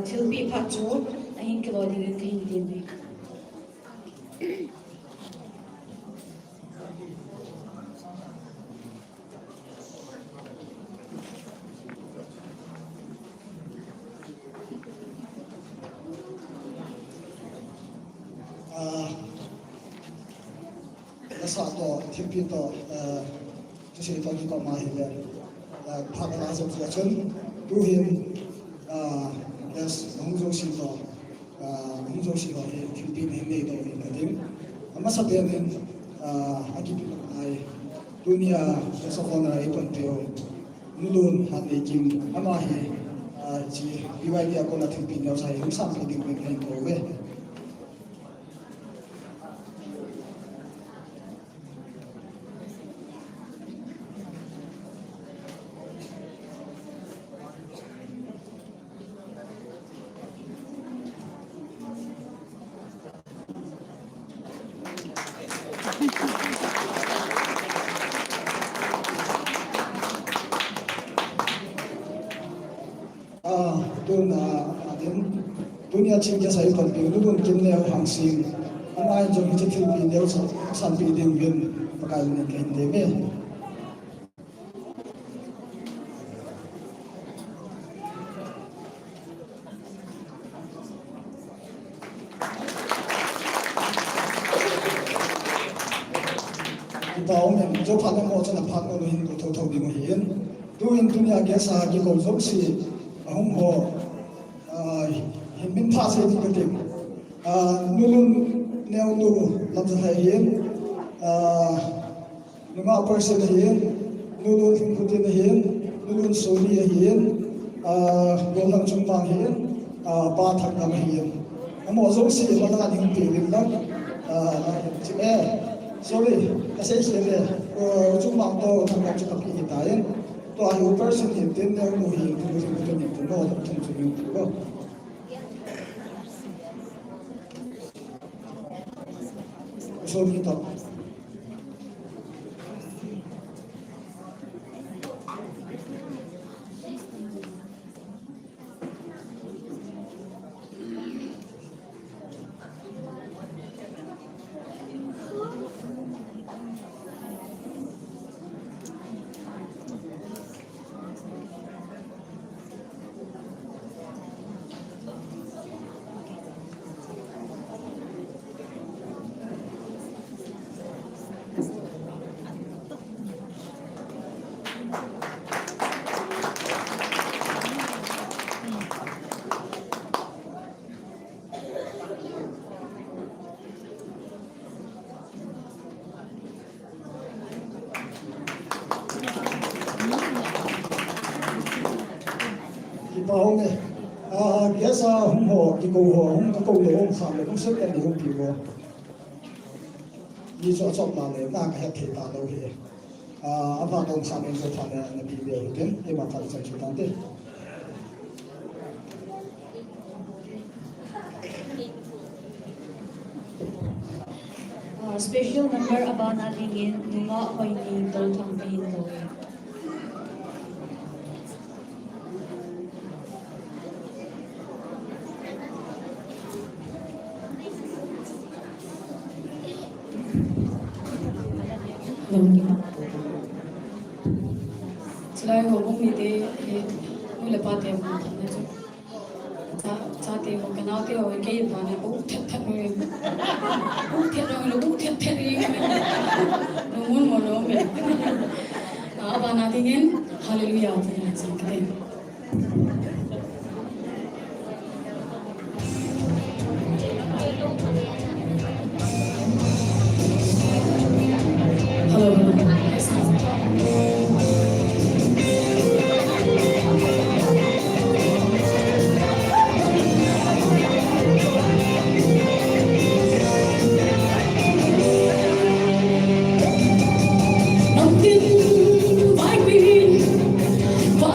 Tilpi Pacho ahin ke body ke hindi me. Chassad Tilpi to chỉ có những mà hiện nay phát ra trong gia chân tu hiện hồng xí to hiện Tilpi này to hiện cái tiếng mà sắp đến aki ai dunia sa con ra ipon teo nulun hat ni kim ama hi chỉ BYD ako na Tilpi nhau sai hum sam cái tiếng mình ko ve dunia cinta saya penting dulu mungkin leo hangsing ama jom itu Tilpi leo sampai dengan pakai ni kain deme bao mình cho phát nó một chân phát nó hình của thâu thâu đi một hiện tuin dunia cái sa cái cầu giống si không hồ mình phát sinh cái tiếng luôn neo nu làm cho thầy hiến nhưng mà person hiến luôn hình của tiền hiến luôn số đi hiến gồm làm trung bằng hiến ba thằng làm hiến mà giống si mà nó là những tiền đó chị sorry kasi hiến trung bằng to thằng làm cho tập hiện tại to nhiều person hiến tiền neo nu hiến thì mình có thể nhận được nó trong trường hợp đó solito. Bao này, cái sao không hồ cái cầu hồ không có cầu lỗ không phạm không sức cái gì không chịu vô, đi cho là này ta cái thể ta đâu hết, apa đồng sản nên cho phạm này là bị điều kiện để mà phải giải quyết vấn đề. Special number about natin in mga ako'y ni Dol Campaign ko. Selain hubung ini, mula pada yang mana tu, saat itu kenal tu orang kaya mana, tak orang, tak ni, namun mana orang, apa nanti kan, haleluya punya sangkatan.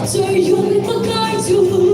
So you're the guy to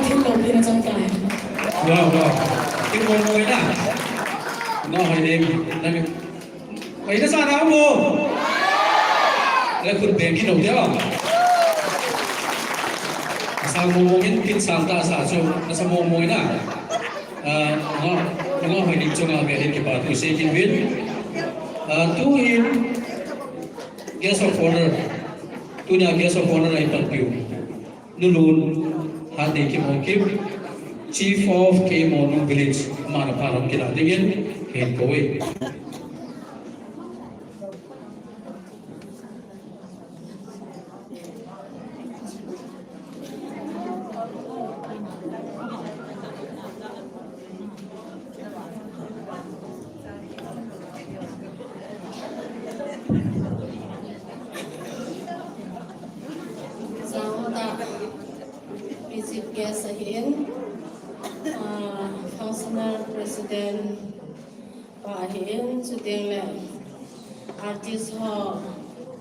thiên lộc đi là trong cái Wow, wow. Cái mồm môi nè. Nó hỏi đêm. Mày nó sao nào mồ? Lại khuất bèn khi đầu thế không? Sao mồm môi tin sang ta sao cho nó sao mồm môi nè? Nó hỏi định cho ngài về hiện cái bà tu sĩ kinh viên. Tu in guest of honor. Tu nhà guest of honor ai bắt piu. Nulun hadi kim kim. Chief of Kemon Village, Manaparam Kiladingin, Hen Kowe. Visit guest again. Councilor President Pahin Sudeng le artist ho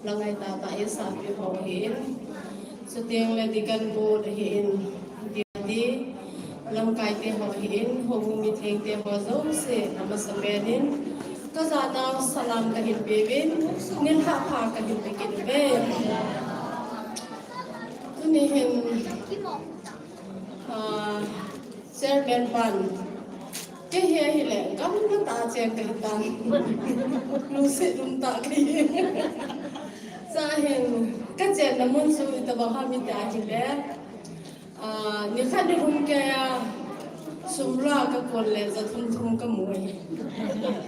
langai tata isapi ho hin Sudeng le dikan board hin di lamkai te ho hin ho mi theng te ho zo se namasabenin kazana salam ka hin bebin nin ha pha ka hin bekin be tuni hin Chairman Pan, cái hè thì lại cắm nó ta chèn cái tàn, lu sẽ lung ta cái, sa hen cái chèn là muốn suy ta bảo ham mình ta chỉ bé, nếu khách đi hung kia, sum ra cái con lệ ra thung thung cái mũi,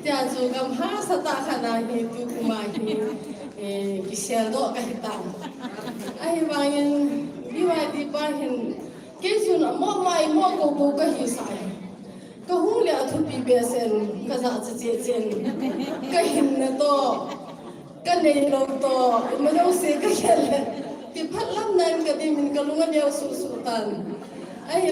cha dù cầm ha sa ta khả năng thì tu kumai thì cái xe đó cái tàn, ai bảo nhân BYD ba hen cái chuyện là mua mai mua cô cái gì sai cái hung lệ thu bị bể sen cái giá trị tiền cái hình này to cái này lâu to mà đâu sẽ cái gì thì phát lắm nên cái gì mình cái lúc nào đều sụt sụt tan ai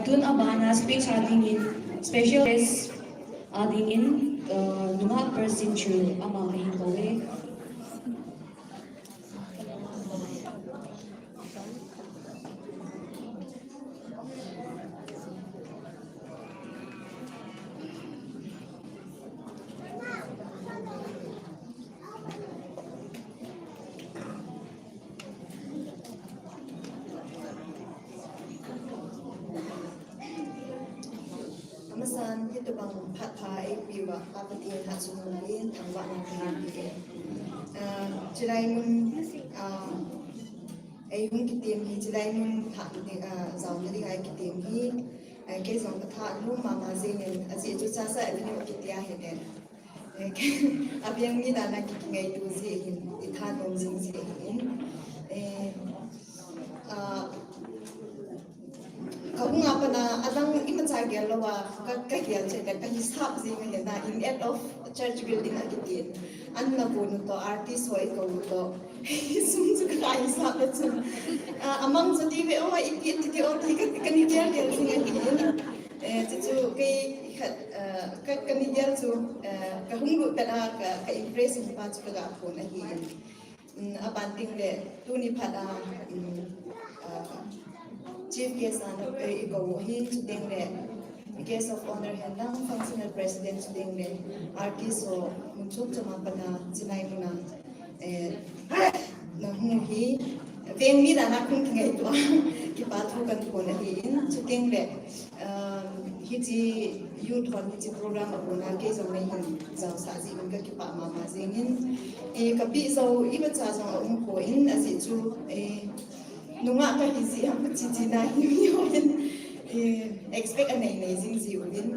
Tun abana speech special guest adingin numa person chu ama hin kowe itu bang patai biwa apa dia tak semua lain tambah yang lain. Jelai mun hung kitim hi jelai mun tak ni zau ni ai kitim hi cái dòng thà lúc mà gì nên chị chú cha sẽ đi một cái hiện nay à bây giờ là cái ngày tu gì hiện thì thà đồng gì hiện kahung apa na adang ima chagel lawa ka hial che ka hisap zi nga na in end of church building akitin an na bunu to artist hoi ko to sum chu ka hisap le chu among chu ti ve o ipi ti o ti ka ni dia dia zi nga ti chu ke ka ni dia chu ka hung lu ta ka impress ni pa chu ka ko na hi abanting le tu ni phada Chief guest and iko hi chudeng le guest of honor hendang functional president chudeng le artist so munchuk chama pana chinai muna na hu hi veng mi da na khung ngai to ki pa thu kan ko na hi in chudeng le hi chi youth hon chi program ko na ke so mai hin jaw sa ji ka ki pa ma ma jengin ka bi so iba cha so ko in asi chu nunga ka hisi am chichi na hi hoin expect an amazing zi ulin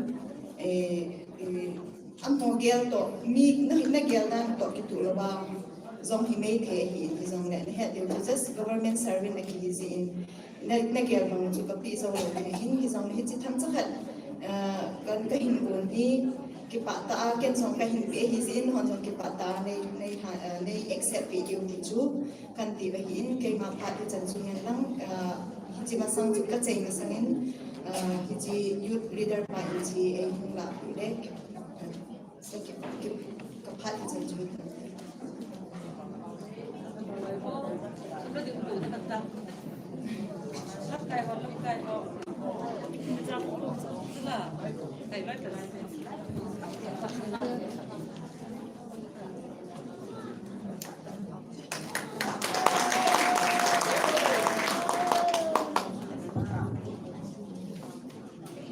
am to gel to mi na gel dan to ki tu ba zong hi mei the hi zong le he de just government serving na ki zi in na gel bang chu ka pi so le hin hi zong hi chi tham chakhat kan ka hin kun hi ki pa ta ken song ka hin pe hi zin hon song ki pa ta nei accept pe yu ti chu kan ti ba hin ke ma pa ti chan chu yan lang hi chi ma sang chu ka chei ma sangin hi chi youth leader pa hi chi e hung la pu de so ki ka pa ti chan chu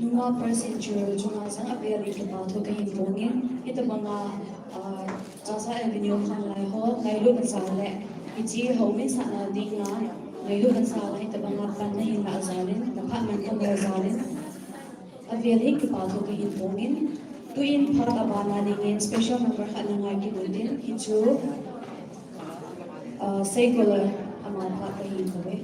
Nunga procedure chunga sang apeli ke ba tho ke hingongin ita banga Chassad Avenue khang lai ho ngai lu ban sa le ichi ho min sa na ding na ngai lu ban sa la ita banga pan na hin la zalin na pha man ko ga zalin apeli ke ba tho ke hingongin tu in phat abana dingin special number khan ngai ki budin hichu secular ama pha ke hingove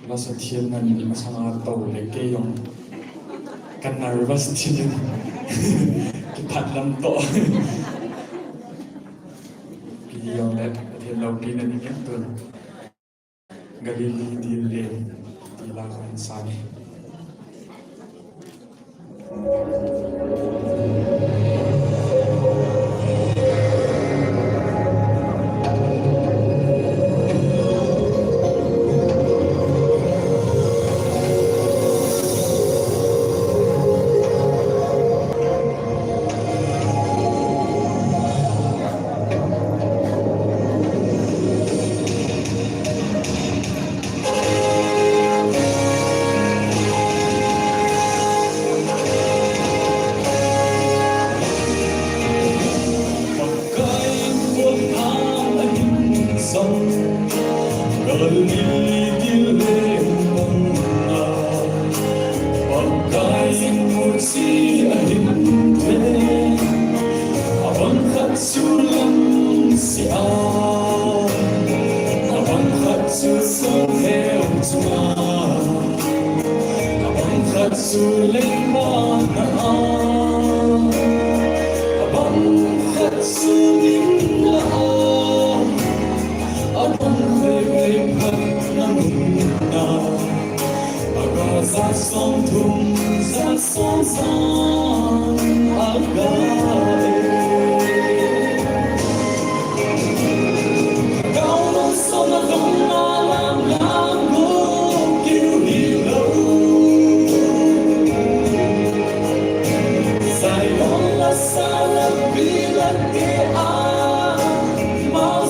Rasa thiên nan ni masanga tau le ke yong kan nervous thiên ki phat lam to ki yong le thiên lo pi na ni ken tun galili di le di la kan sa ni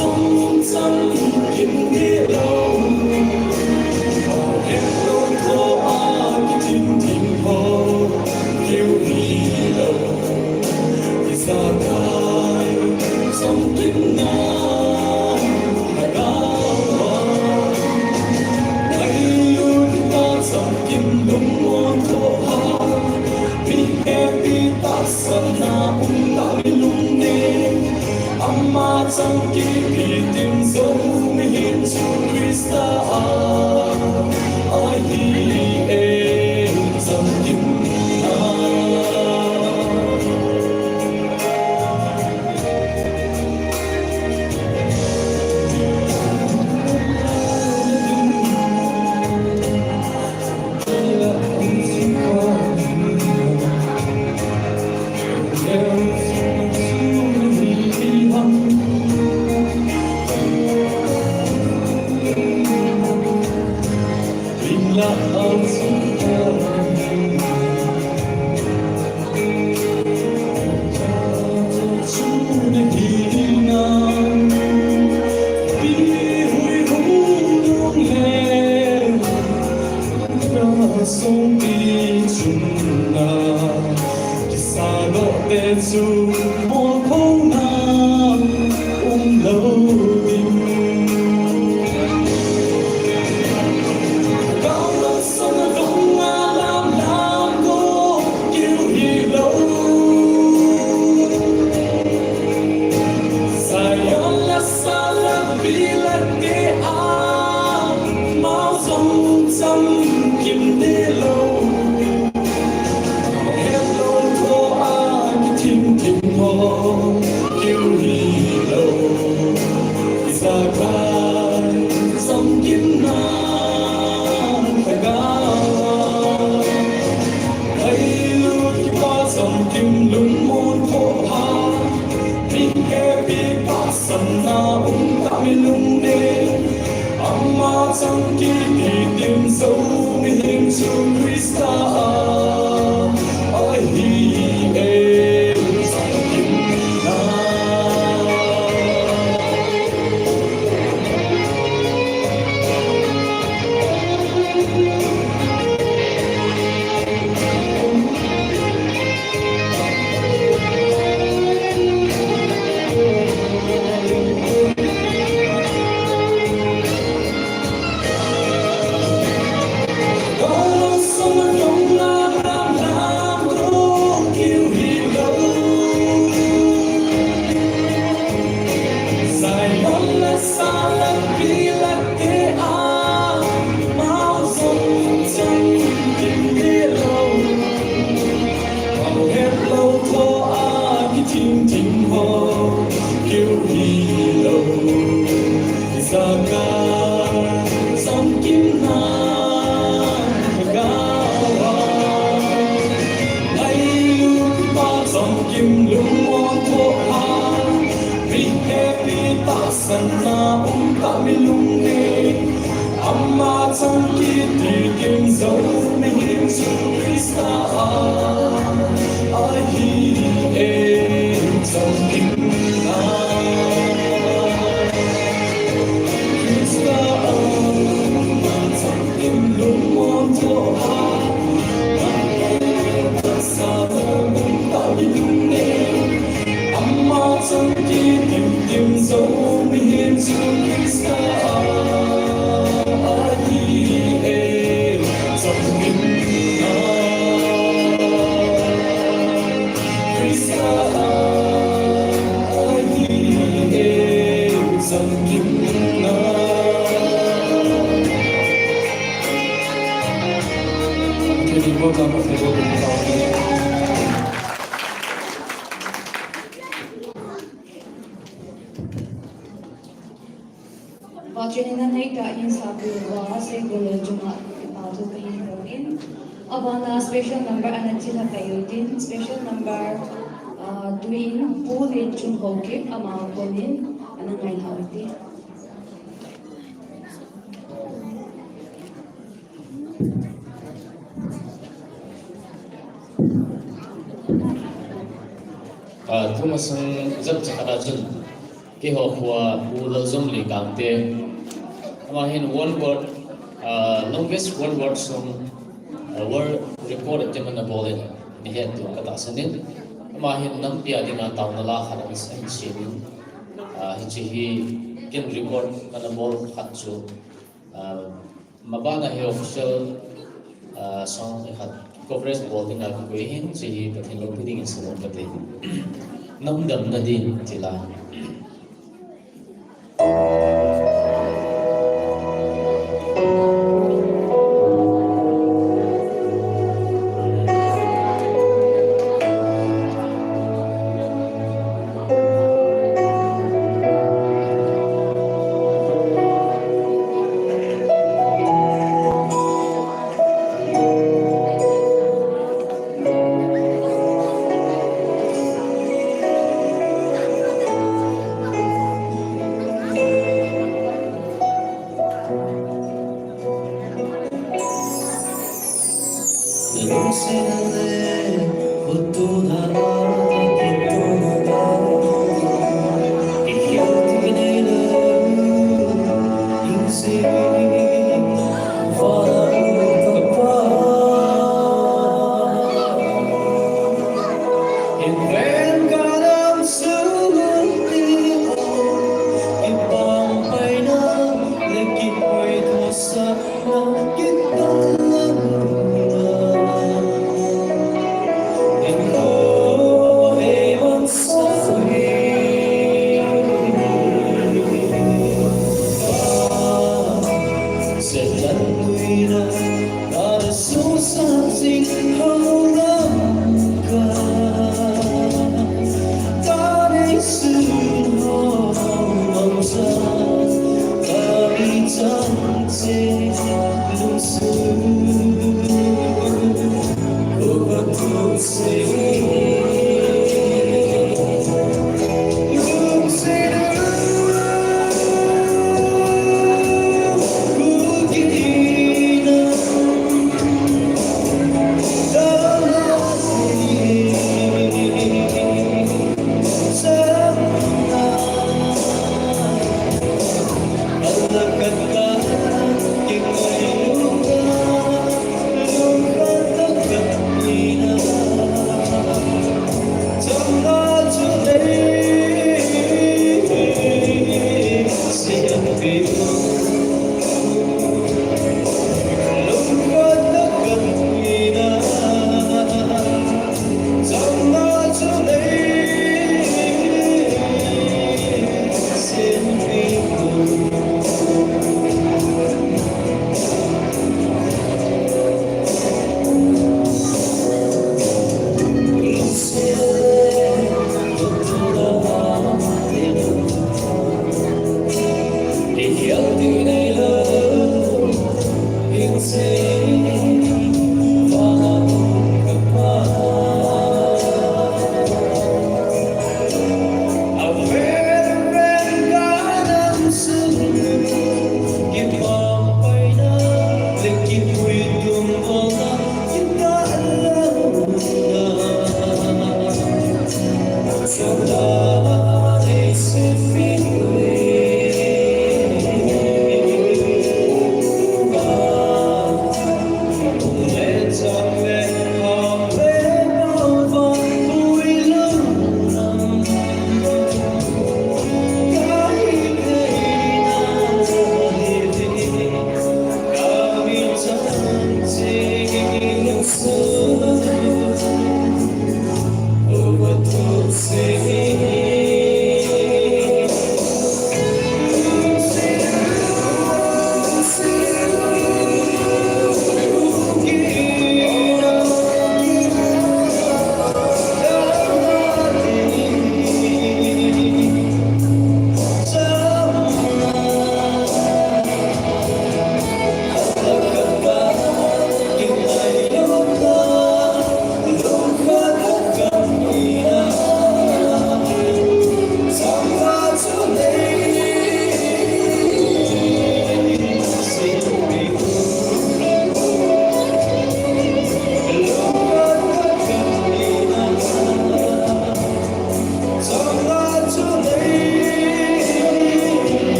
sống trong những nghĩa lâu em luôn có ai tình tình hồ yêu đi đâu thì xa cài trong tim ngang là cao hãy luôn ta trong tim đúng muôn thổ hoa vì em đi ta sana ta lung nê amma trong kỳ tìm dấu mi hin su Krista ai đi em trong tim sống đi chung na xa lộ tên dù một không nam lâu tình cao lớp sông đông nga làm cô kêu hi lâu saya là xa là vì là kê mau dòng trong kim đê lâu em luôn có ai tìm tìm hồ kêu đi lâu thì xa cài dòng kim nam phải cao hãy luôn qua dòng kim lung môn khổ hà mình kê bị bác sân na ta mi lung nê amma trong kỳ tìm dấu mi hình chu Krista ôi hi em trong tim na sana ta mi lung nê amma trong kỳ tìm dấu mi hin chu Krista ai hi em trong tim na Krista trong tim lung môn thổ hà ta xa ta mi lung nê amma trong kỳ tìm dấu mi hin chu Krista ai hi em trong tim na Krista ai hi em trong tim na Jadi bukan betul Vajrina naika in sabu wa se golo juma ipatu kahin rawin. Abana special number anachila kayutin special number twin puli chung hoke ama kolin anangay hawiti. Tumasang zab sa kadajin ke ho khwa u lo zong li kang te ama hin world war longest world war song world record te man bol ni het tu ka ta sanin ama hin nam pia dina taw na la khana is an sin hi chi hi kin record kana bol khat chu mabana he official song khat coverage bol ding al ko hin chi hi pathin lo piding is lo pate nam dam na din tila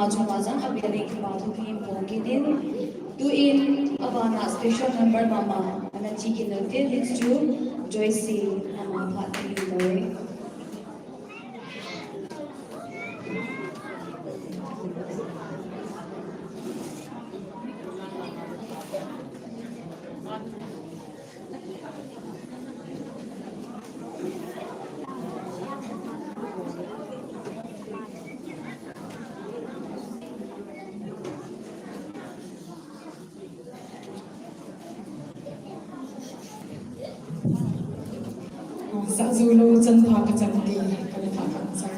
Majung Majang Abeli Kimathuki Mokinin to in Abana special number Mama and a chicken it's to Joyce Pati. Sa Zulu chân thọ cái chân đi cái thọ cái chân.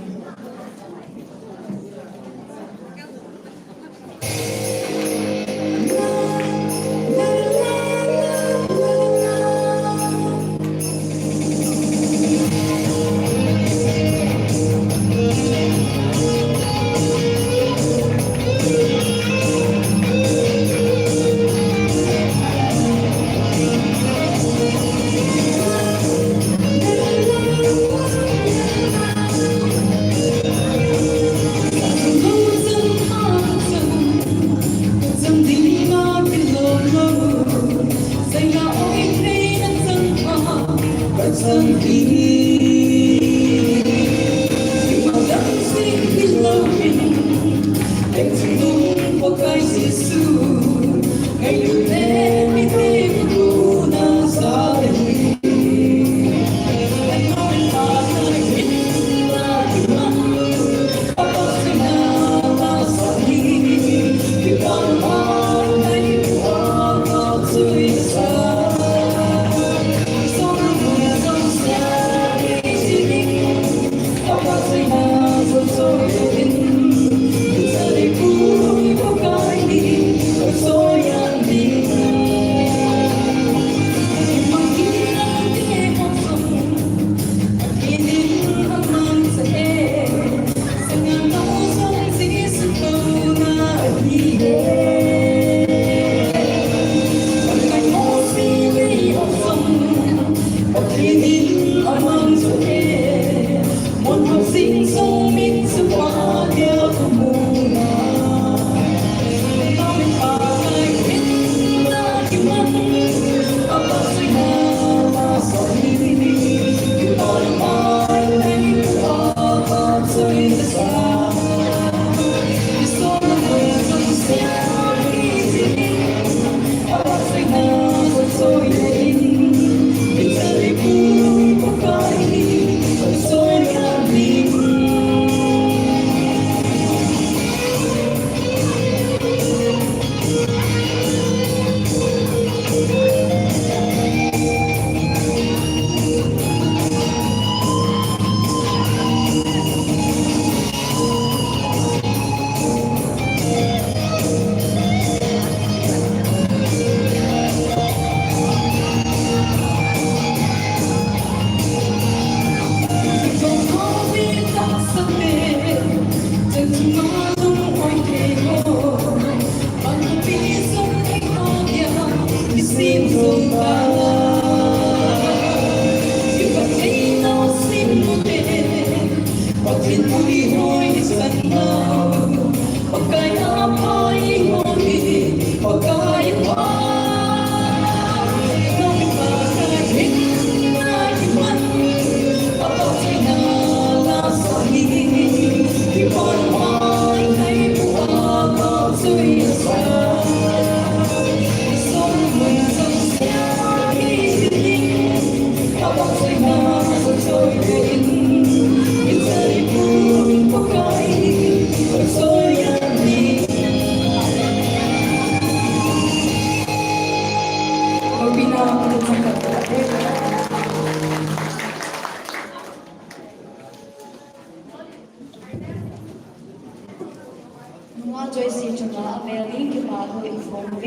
Joyce Chunga Mary Kimato inform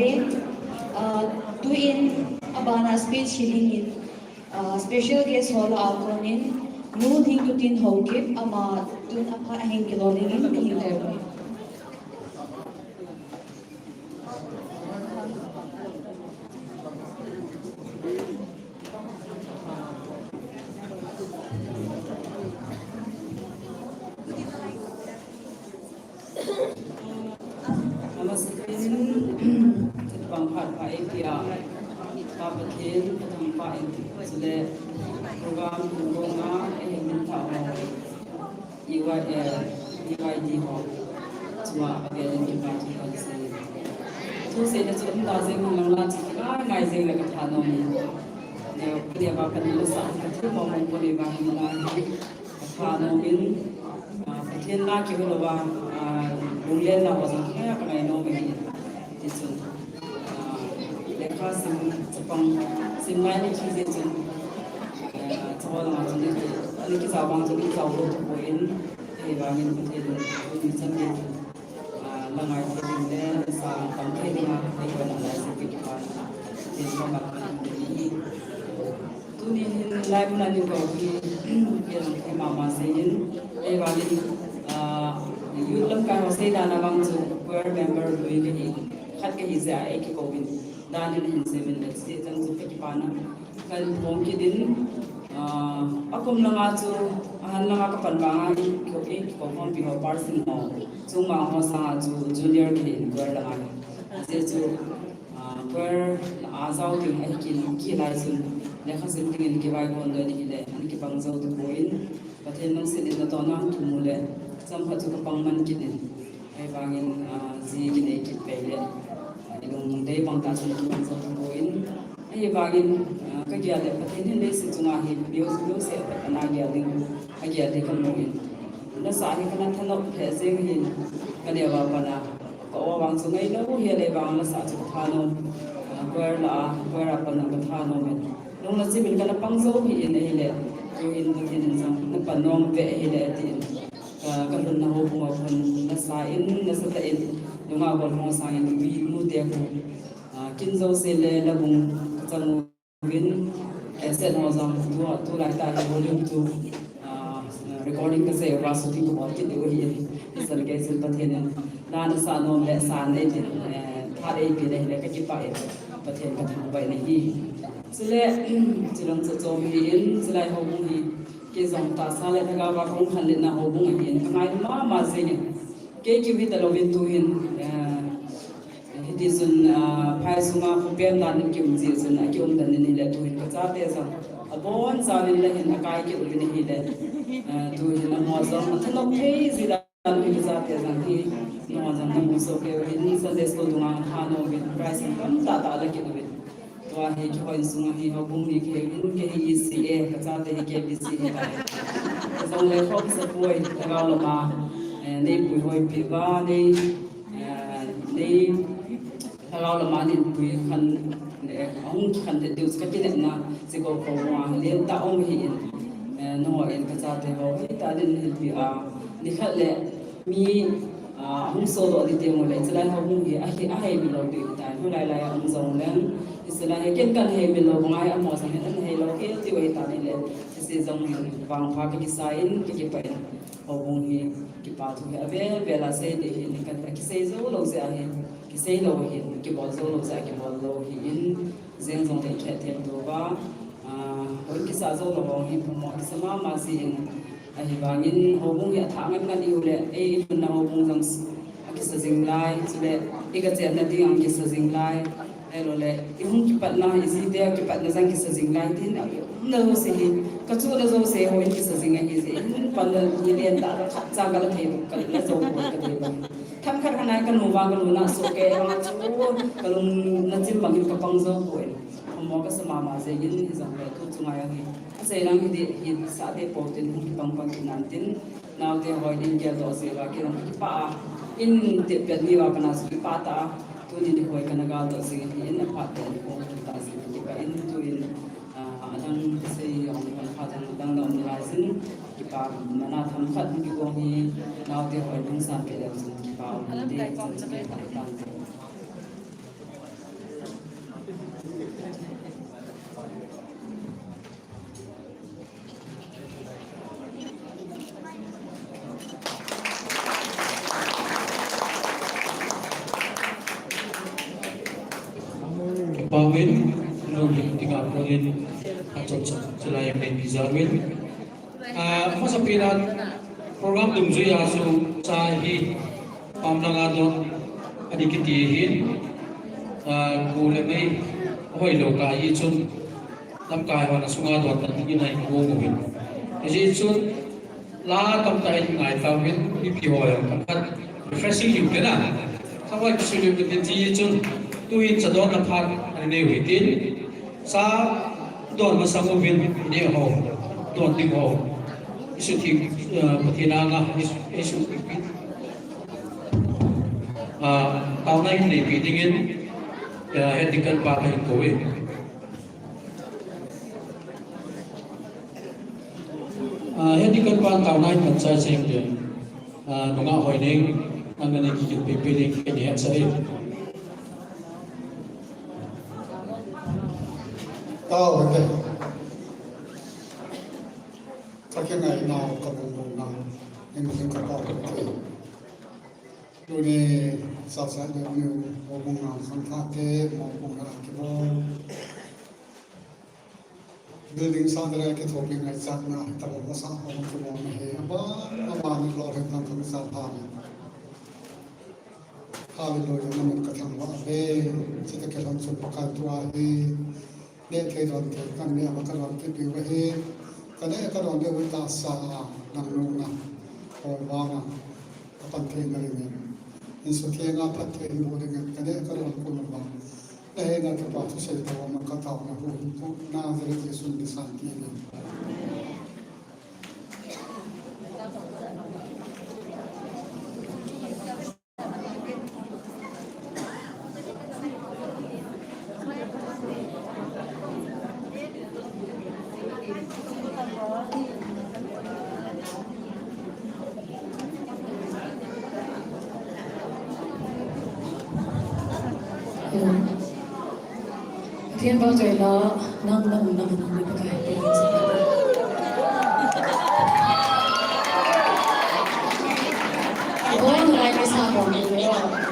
to in Abana speech healing in special guest hall alconin no thing to tin hokip ama tun apa ahing kiloning in kahilay. Namaskain bangkat pa ikia kapatin patang pa sudah program bunga minta BYD cuma bagian kita kita sini. Tu saya dah cakap dah saya mengenal cakap ngai saya lagi thano ni. Dia bapa ni besar tu mau boleh bang mengenal thano bin. Patien lah kita luar bulan lah pasal saya akan main nombor itu. Lekha sepang semai ni kita itu. Cakap macam ni. Ini kita abang tu kita urut poin. Bangin patien ini sampai langai patien sa kampai ni ayuh nak nasib kita. Jadi orang ini tu ni live nanti kau yang mama sayin. Bangin youth lamkar saya dah nak tu per member dua kali. Kat kali saya ek kawin. Dan ini semen leksi jangan tu kita kan mungkin akum lang ato ahan lang ako panbangan ko kung piho parsin mo suma ako sa ato junior kin gwer lang ako kasi to gwer asaw kin ay kilay sun lekha sin tingin kibay ko ando ni hile ani kipang zaw to poin patin nang silid na to nang tumule sampa to kapang man kinin ay bangin zi kinay kitpele ilong day pang tasun kipang zaw to poin ay bagin kaya ada patin ni situngah bios se anagya ding agya de kamuin na sahi kana thanok phesing hin kania ba pana ko wang sungai no he le bang na sa chu thano kwer apa na thano men nong na sibil kana pangzo hi ne hele yo in din sang na panom ve hele tin ka run na ho bu phun na sa in na sa ta in nong a bol mo sa in wi mu de ko kinzo se le la bung chang win cassette was on to like that volume 2 recording ka say rasuti ko bakit de wahi isal ke sil pathen na sa no le sa ne din thar ei bi le ka ki pa e pathen ka thang bai ne hi sile chilang cho cho mi in silai ho bu hi ke zong ta sa le ga ba kong khan le na ho bu ngi in ka mai ma se ne ke ki bi da lo win tu hin Hiti sun pai sunga pupian dan kim ji sun aki dan ni le tu hin ka te sa abon sa ni le hin akai ki ubin hi le tu hin na mo so ma thano pei zi da ni ka te sa hi no jan na mo so ke hin sa des ko dunga ha no bi price kam ta la ki ubin to a he ki hoin sunga hi ho bung ni ke hin ke hi si e ka te hi ke bi si hi ba so le khop sa poi ga lo ma nei pui hoi pi ba nei kalau lama ni pui kan ông kan de dus ka kine na se ko ko wa le ta ong hi no en ka cha te ho ta din hi pi a ni khat le mi ông so do di te mo le chla ho mu hi a hi a hai mi lo de ta ho lai lai ông zong len isla he ken kan he mi lo ngai a mo sa he tan he lo ke ti wei ta ni le se zong wang pha ki sa in ki pa in ho bung hi ki pa tu he ave vela se de hi ni kan ki se zo lo se a he sei lo hi ki bol zo lo za ki bol lo hi in zen zong de khe tem do ba hoi ki sa zo lo bong hi mo ki sama ma si in a hi bangin ho bung ya tha ngan ngan yu le e in na ho bung zong ki sa jing lai chu le e ka chen na di ang ki sa jing lai e lo le i hung ki pat na i si de ki pat na zang ki sa jing lai tin na ho se hi ka chu na zo se ho ki sa jing a hi se pan na ni len da ka cha ga la the ka la zo ko ka de ba tham khát khana kan mu wang lu na so ke ma chu kalung na chim bangin ka pang zo ko mo ka sama ma se yin hi zang le tu chunga ya hi se rang hi de hi sa de po tin hi pang pang nan tin naw de hoi din ke do se ba ke rang pa in de pe ni wa kana su pa ta tu ni hoi kana ga do se hi in pa te ko ta se ki ba in tu in adang se yong kan pa dang dang dang ni la sin ki pa mana tham khat ki ko hi naw de hoi din sa ke le sin ki pa de se ke ta Pawin nuli tiga pawin acot selain main bizarwin. Masa piran program tunggu ya su sahi nga don adikiti hin kule mai hoi lo ka yi chun lam kai wa na sunga don ta ni nai ko mo hin ji chun la kam tai ngai ta hin ni pi ho ya kan khat refreshing yu ke na sawai su lu ke ji chun tu in cha don na phan ani ne wi tin sa don ma sang win ni ho don ti ho isu ti pathina nga isu tao nay này bị đi nghiên hết đi cân ba hình cố ấy hết đi cân ba tao nay mình sai xem thì nó ngạo hỏi nên anh này chỉ chụp bị đi cái gì hết sai tao vấn đề các cái ngày nào còn một nào nhưng các bạn có thể rồi đi sao sẽ được nhiều một vùng nào không phát thế một vùng nào cái bộ building sang đây cái thổ bình này chắc là tập một sáng một cái bộ này mà mình lo được làm không sao phá rồi mình có thằng vợ về chỉ cái làm số cái tua đi để cái đoàn cái căn nhà và cái đoàn cái biểu về cái này cái đoàn đều ta sa nằm luôn nè rồi vàng cái cái này này in số tiền ngã phát tiền mua được cái này cái đoàn cũng là đây là cái bảo thủ xây đồ mà cái tàu là cũng na về cái xuân đi sang kia này thiên bao trời là năm năm năm năm mươi cái ôi người này sao còn nhiều nữa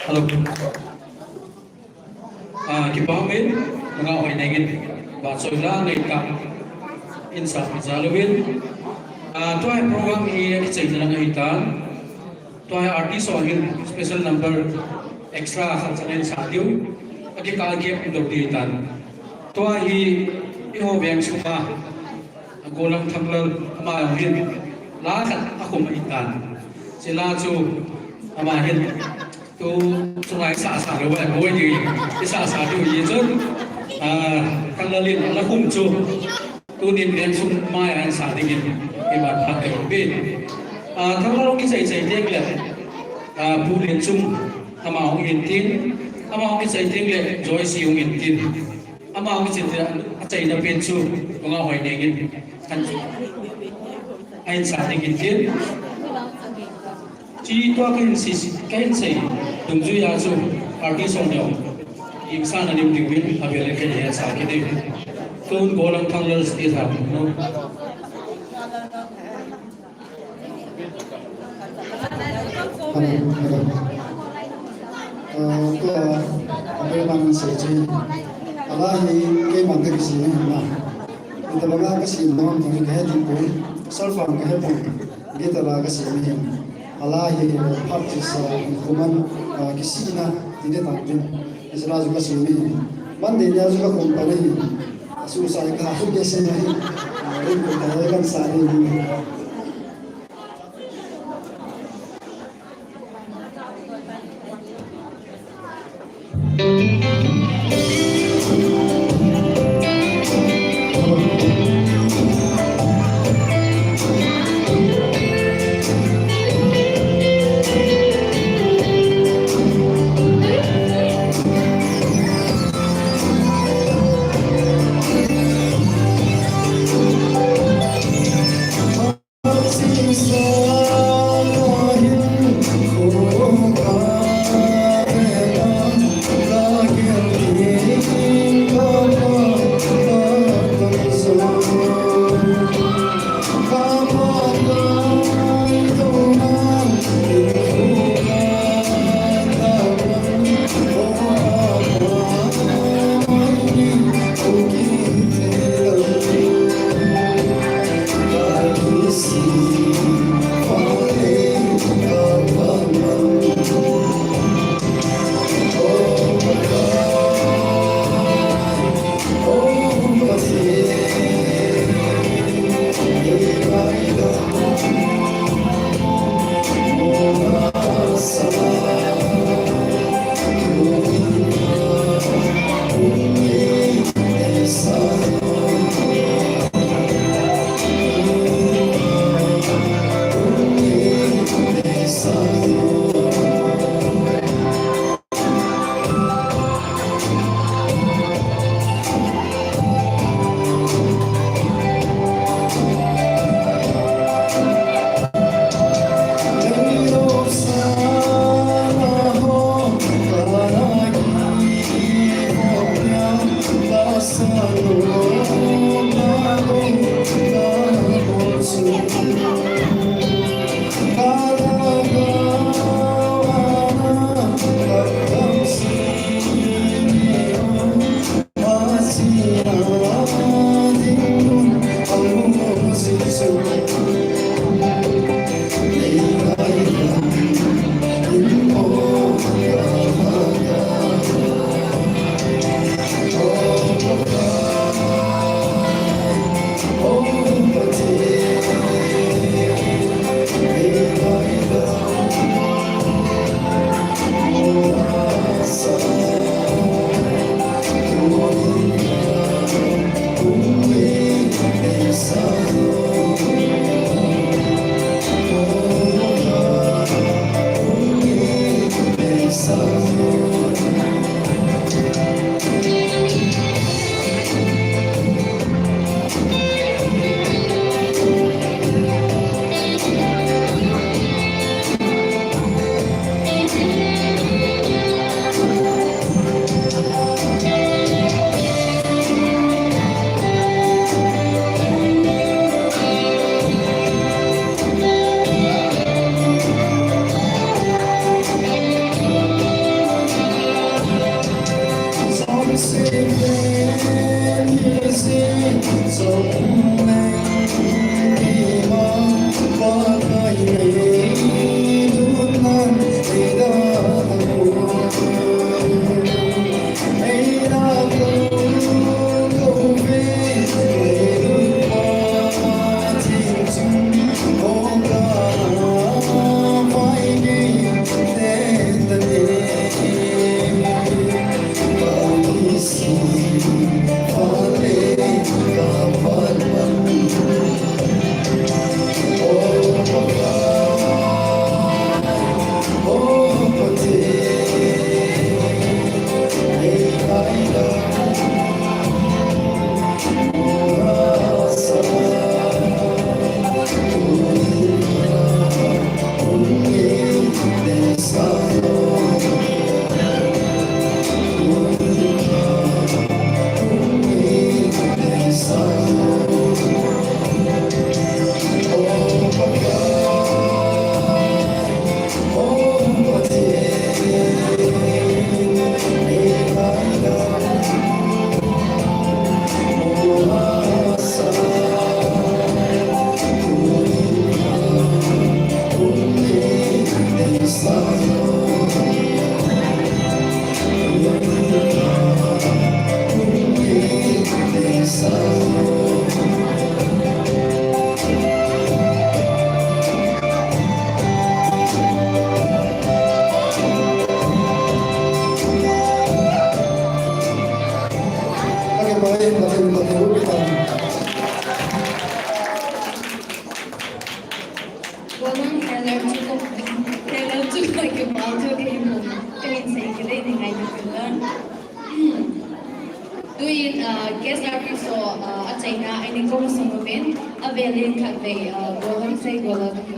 Hello. Kipaumin mga oinegin batsola ngayka insa pizalawin tuay program i chayna lang itan tuay artist ohil special number extra sansanin sadio agi kalgep dorditan tuay iho beng suma golang thamlal ama ohil lakat ako maitan sila chu ama hin tu sungai sa sa lo wa ngoi ni sa sa tu yi zon kan la lin la kum chu tu nin len sum mai an sa ding ke ba pha ke be thang la ki sai sai dek le pu len sum ama hong in tin ama hong ki sai ding le joy si hong in tin ama hong ki chai na pen chu nga hoi ne gin kan ai sa ding in tin chỉ qua cái gì đồng duy là số artist song nhau insan anh em tìm biết là về cái này sao cái này tôi có làm thằng lớn thì sao nó cái bằng sự chi là cái bằng cái gì mà người ta nói cái gì nó cũng cái gì cũng sản phẩm cái gì người ta là cái gì mình Allah yang hapus hukuman kisina tidak tampil. Isra juga sini. Mandenya juga kompani. Susah kahut biasanya. Ini kita kan sehari ini. Walang Taylor to like about to game home. Kaya say kaya ni ngay tulan. Tuin guest artist so at China ay ni kong sumubin available kay golang say golang kay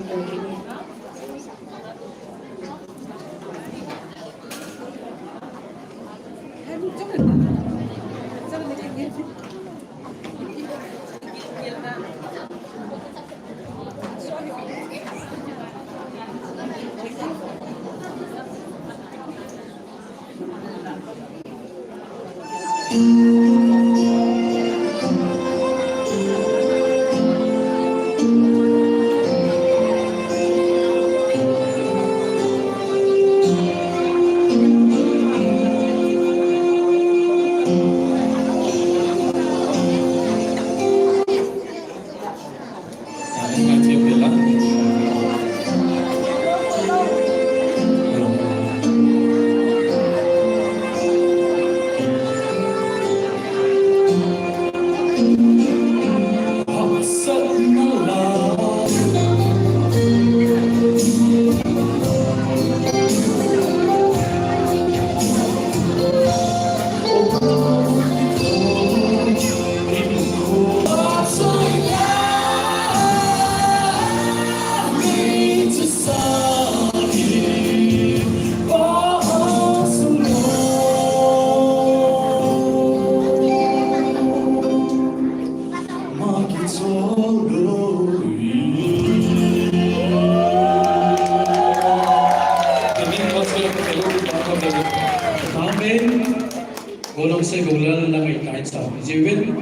golong se golal la ngai tai sa jiwin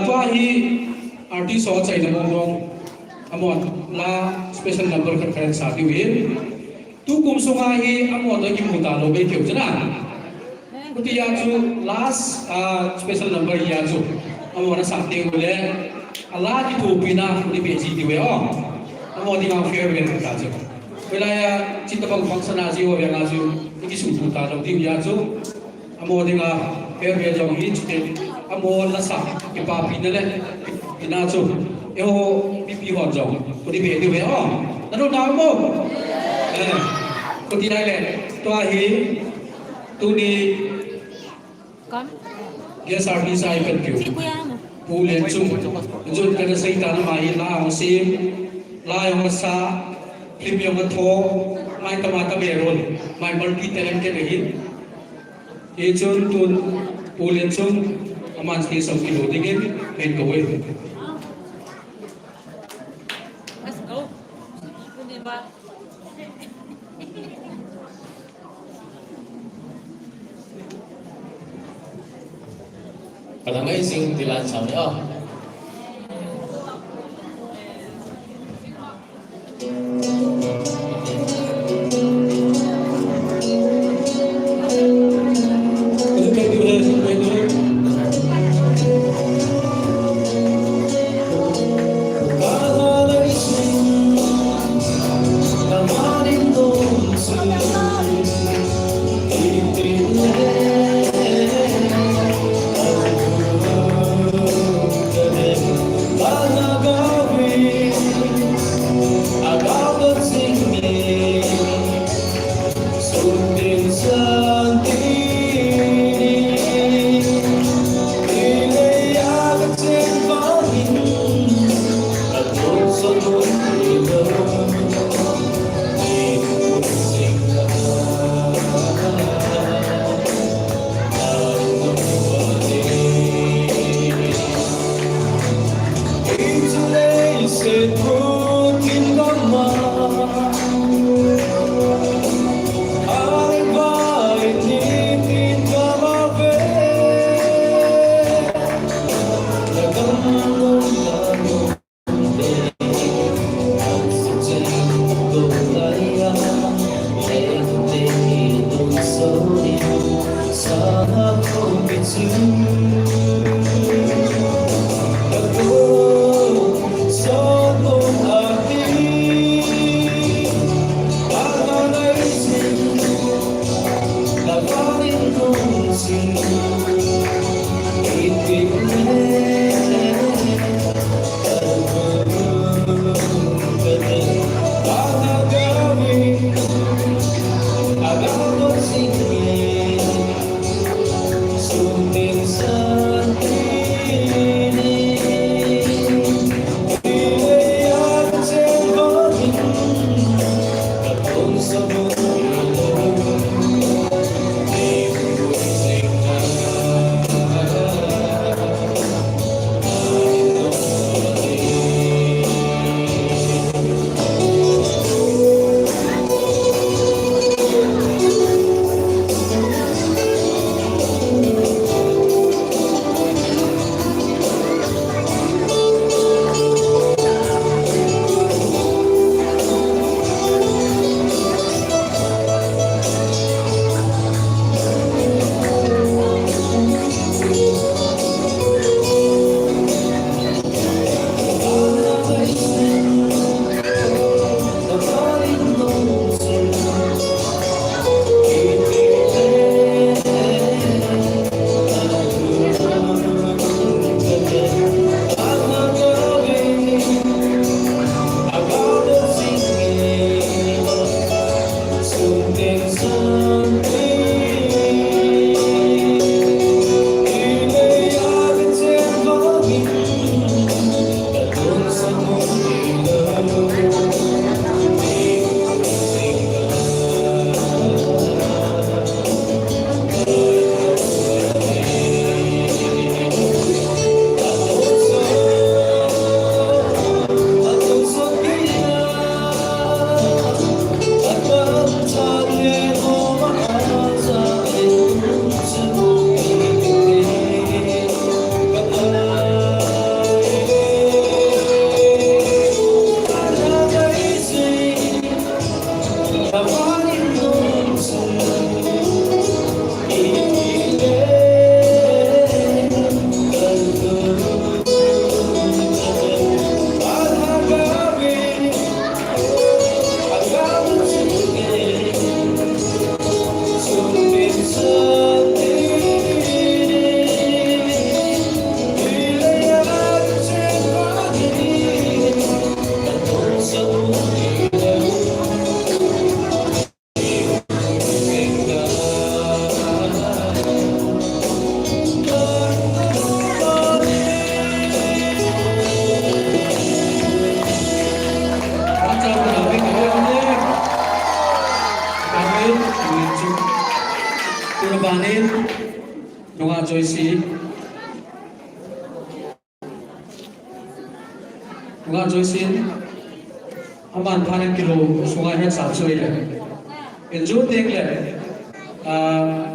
tua hi artist ho chai na mong amon la special number khat khan sa di wi tu kum sunga hi amon da ki muta lo be keu jana kuti ya chu last special number ya chu amon sa te ule ala ki tu pina ni be ji di we o amon di ma fair we ka chu wala ya chitabang function a ji ho ya nga chu ki su tu ta lo di ya chu amo dinga perbe jong hi chite amo la sa ke pa pi ne le ina chu e ho pi ho jong ko di be di we ho na do na mo ko di dai le to hi tu ni con yes arti sai pen kyu pu len chung jun ka sai ta na mai la ang sim la yong sa lim yong tho mai ta ma ta be ron mai multi talent ke hi Ejun tun ulen chung aman sti sam kilo dingin pen ko we let's go kunin ba Kalangay sing tilan sa niyo.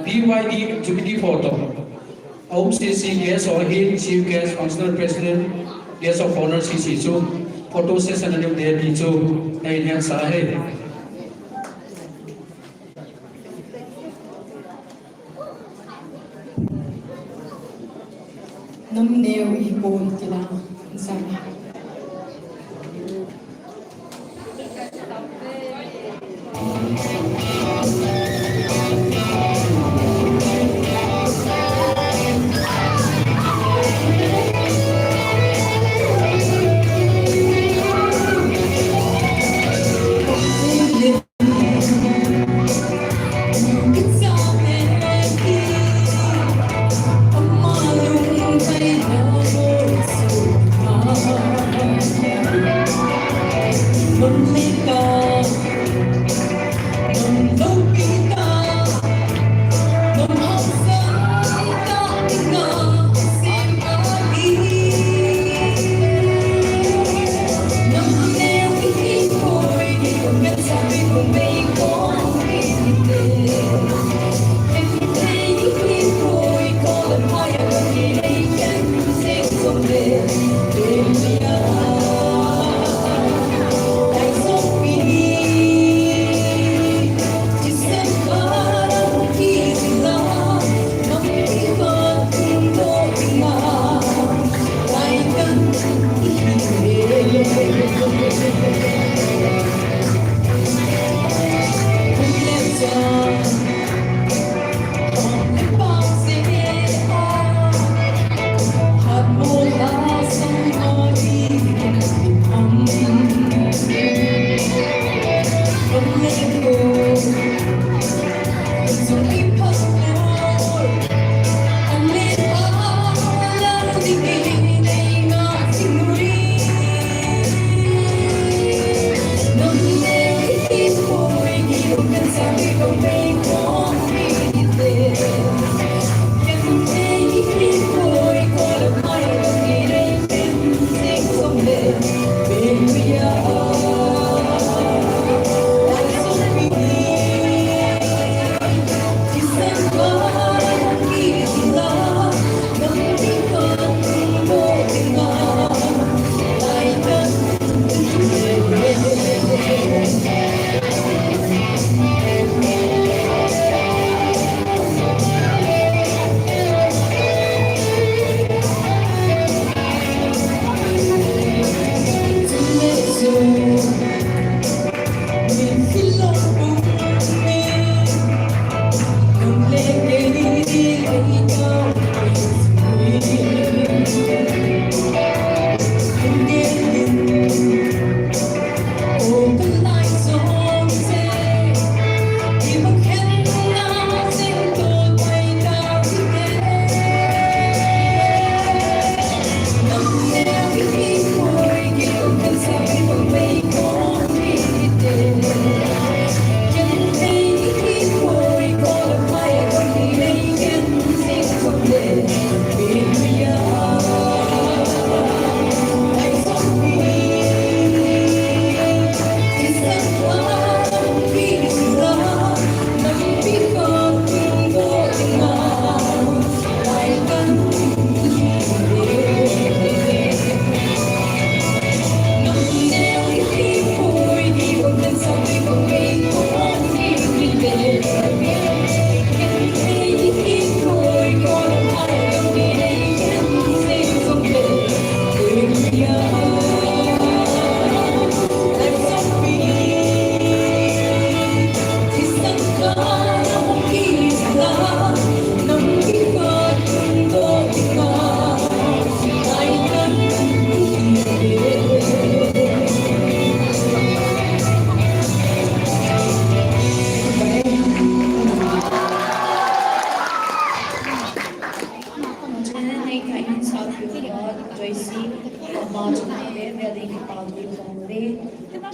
BYD Jubilee photo. Om CC guest or Hill Chief Guest Functional President Guest of Honor CC chu photo session anim de di chu nei hian sa he. Nam neo ipon tila sana. Oh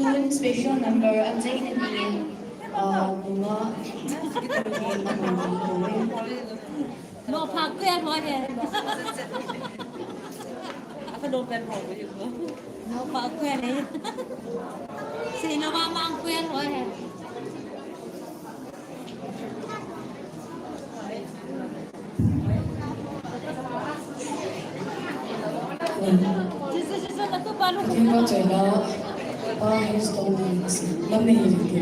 Tune special number ajay na ni bunga nó phá quen thôi nè phải đồ quen rồi với nó phá quen đấy thì nó mang quen rồi nè Khi mà trời nó hay stone lắm này thì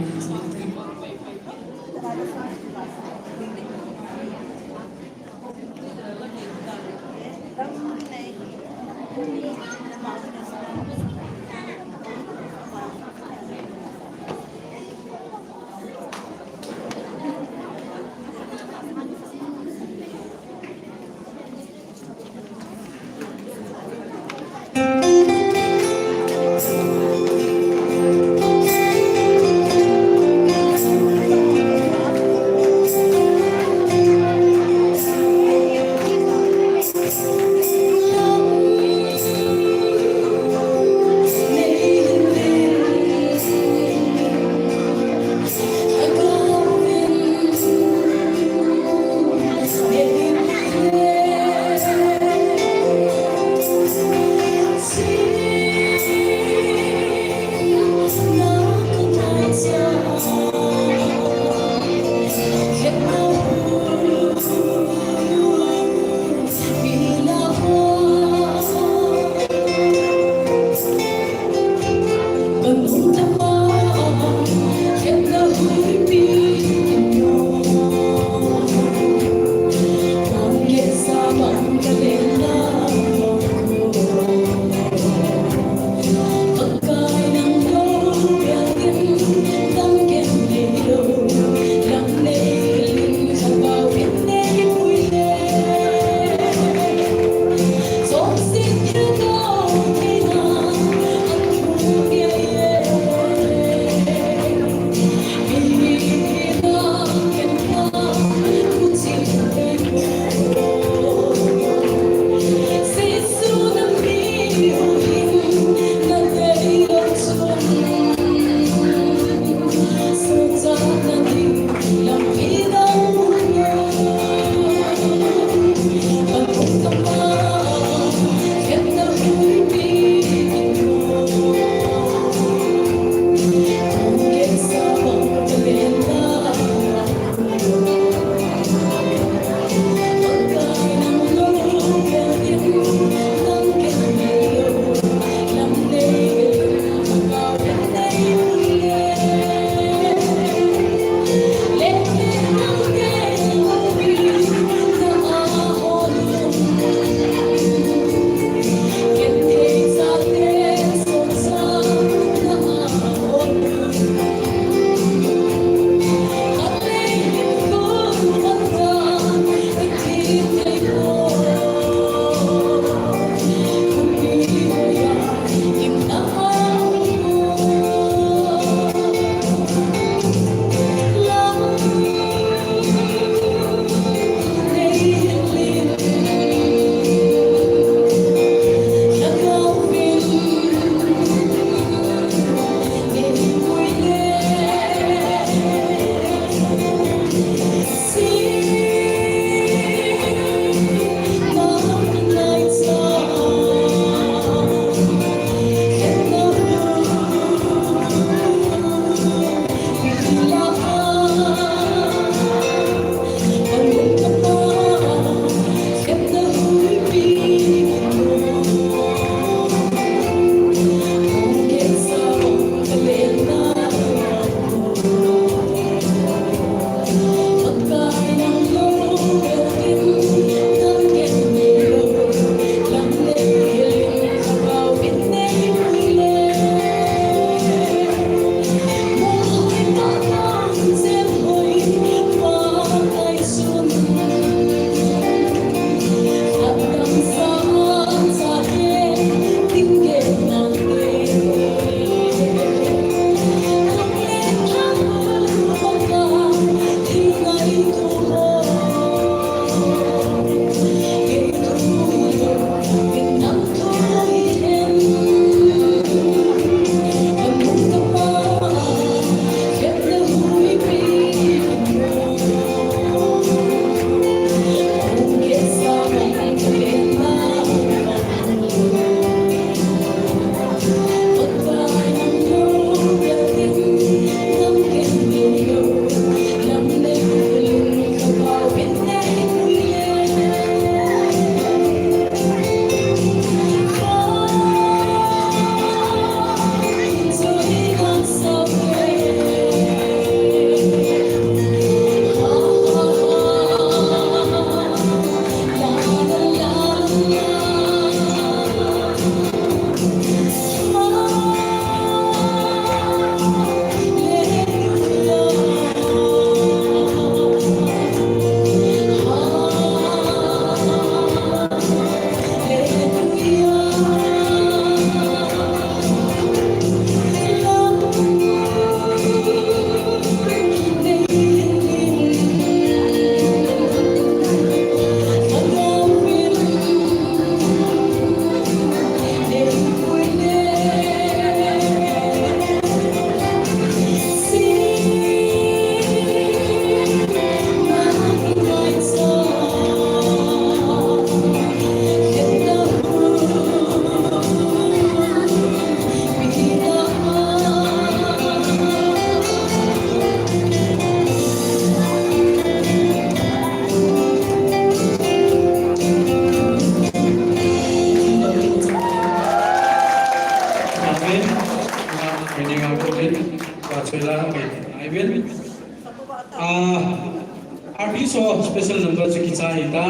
artist ho special number se kicha ita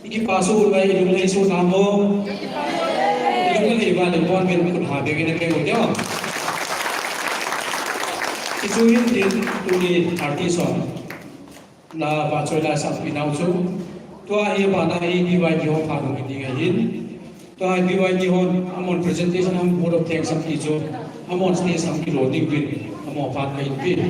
iki paso ulai ilung lai su namo ilung lai ba le bon gen kun ha be gen ke mo dio isu hin din tu ni artist ho na ba choi la sa pinau chu to ai ba na ai BYD ho pha do ni ga hin to ai BYD ho amon presentation am board of thanks am ki jo amon stage am ki loading pin amon pha kai pin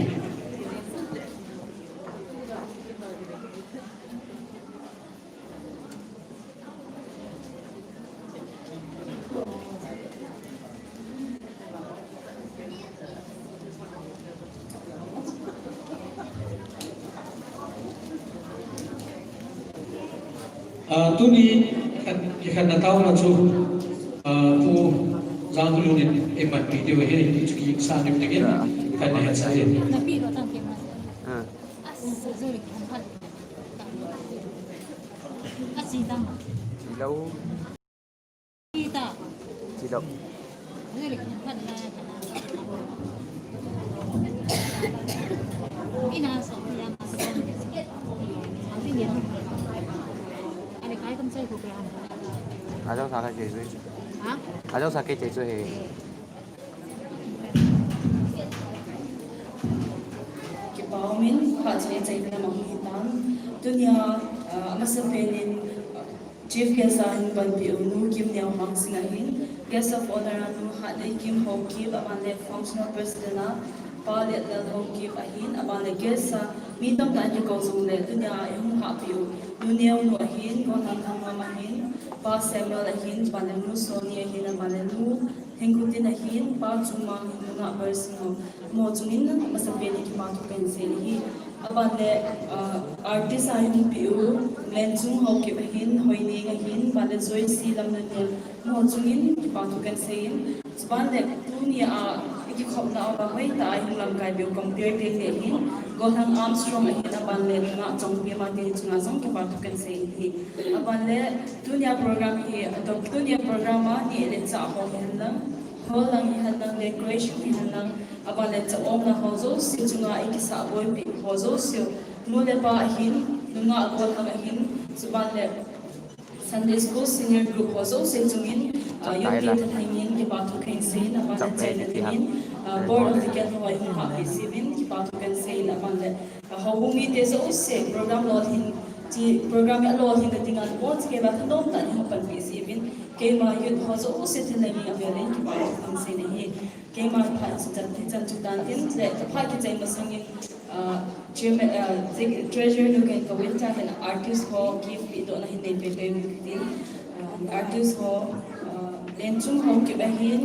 tu ni kan natau na chu pu jang lu ni e man video he chu ki sa ni de gen kan ne sa ye Napi ro tang ke mas. Zuri kan phat. Asidam. Lâu Kita. Chị Đậu Zuri kan phat na. Ina so ya mas. Abi ni. Ani kai kan sai ko kaya. Ở đâu sao cái chị duy Ha? Ở đâu sao cái chị duy Kipaumin hajne chaitna mahitan dunia amasapenin chief guest an banpi unu kim nyaw hang singahin guest of honor anu hadai kim hoki amale functional president palet la hoki ahin amale guest sa mitam ta ju kausung le dunia ayung hapiu dunia nu ahin ko han han mahin pa samuel ahin balenu sonia ahin balenu hengkutin ahin pa chuma hinga bersing mo chungin masapeni ki ma tu kan se hi abale artist ayung piu lenchung hoki ahin hoini ahin bale joy si lamna ne mo chungin ki pa tu kan se bale dunia ki khopna ba hoi ta ayung lam kai biu compare te te hi go hang armstrong ahin abale nga chong pi ma te chunga song ki pa tu kan se hi abale dunia program hi adop dunia program ma ni le cha ho hen la holang hanang decoration hanang abale cha om na hozo si chunga ikisa boy pi hozo si mule ba hin nunga agol hang hin subale Sunday school senior group hozo si chungin yung kita hangin ki batu kan sein abale chen hangin board of the get ho yung ha receiving ki batu kan sein abale hobumi te so se program lot hin ti program ya lot hin tingan board ke ba thadom ta ni pan receiving ke ma yut hozo se thinani avelen ki batu kan sein hi ke ma pha chan chu dan tin le pha ki chai masangin treasure look at the winter and artist ho give me do na hindi pe pe tin artist ho lenchung ho ki bahin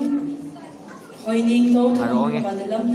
hoining to Aro, okay. panalam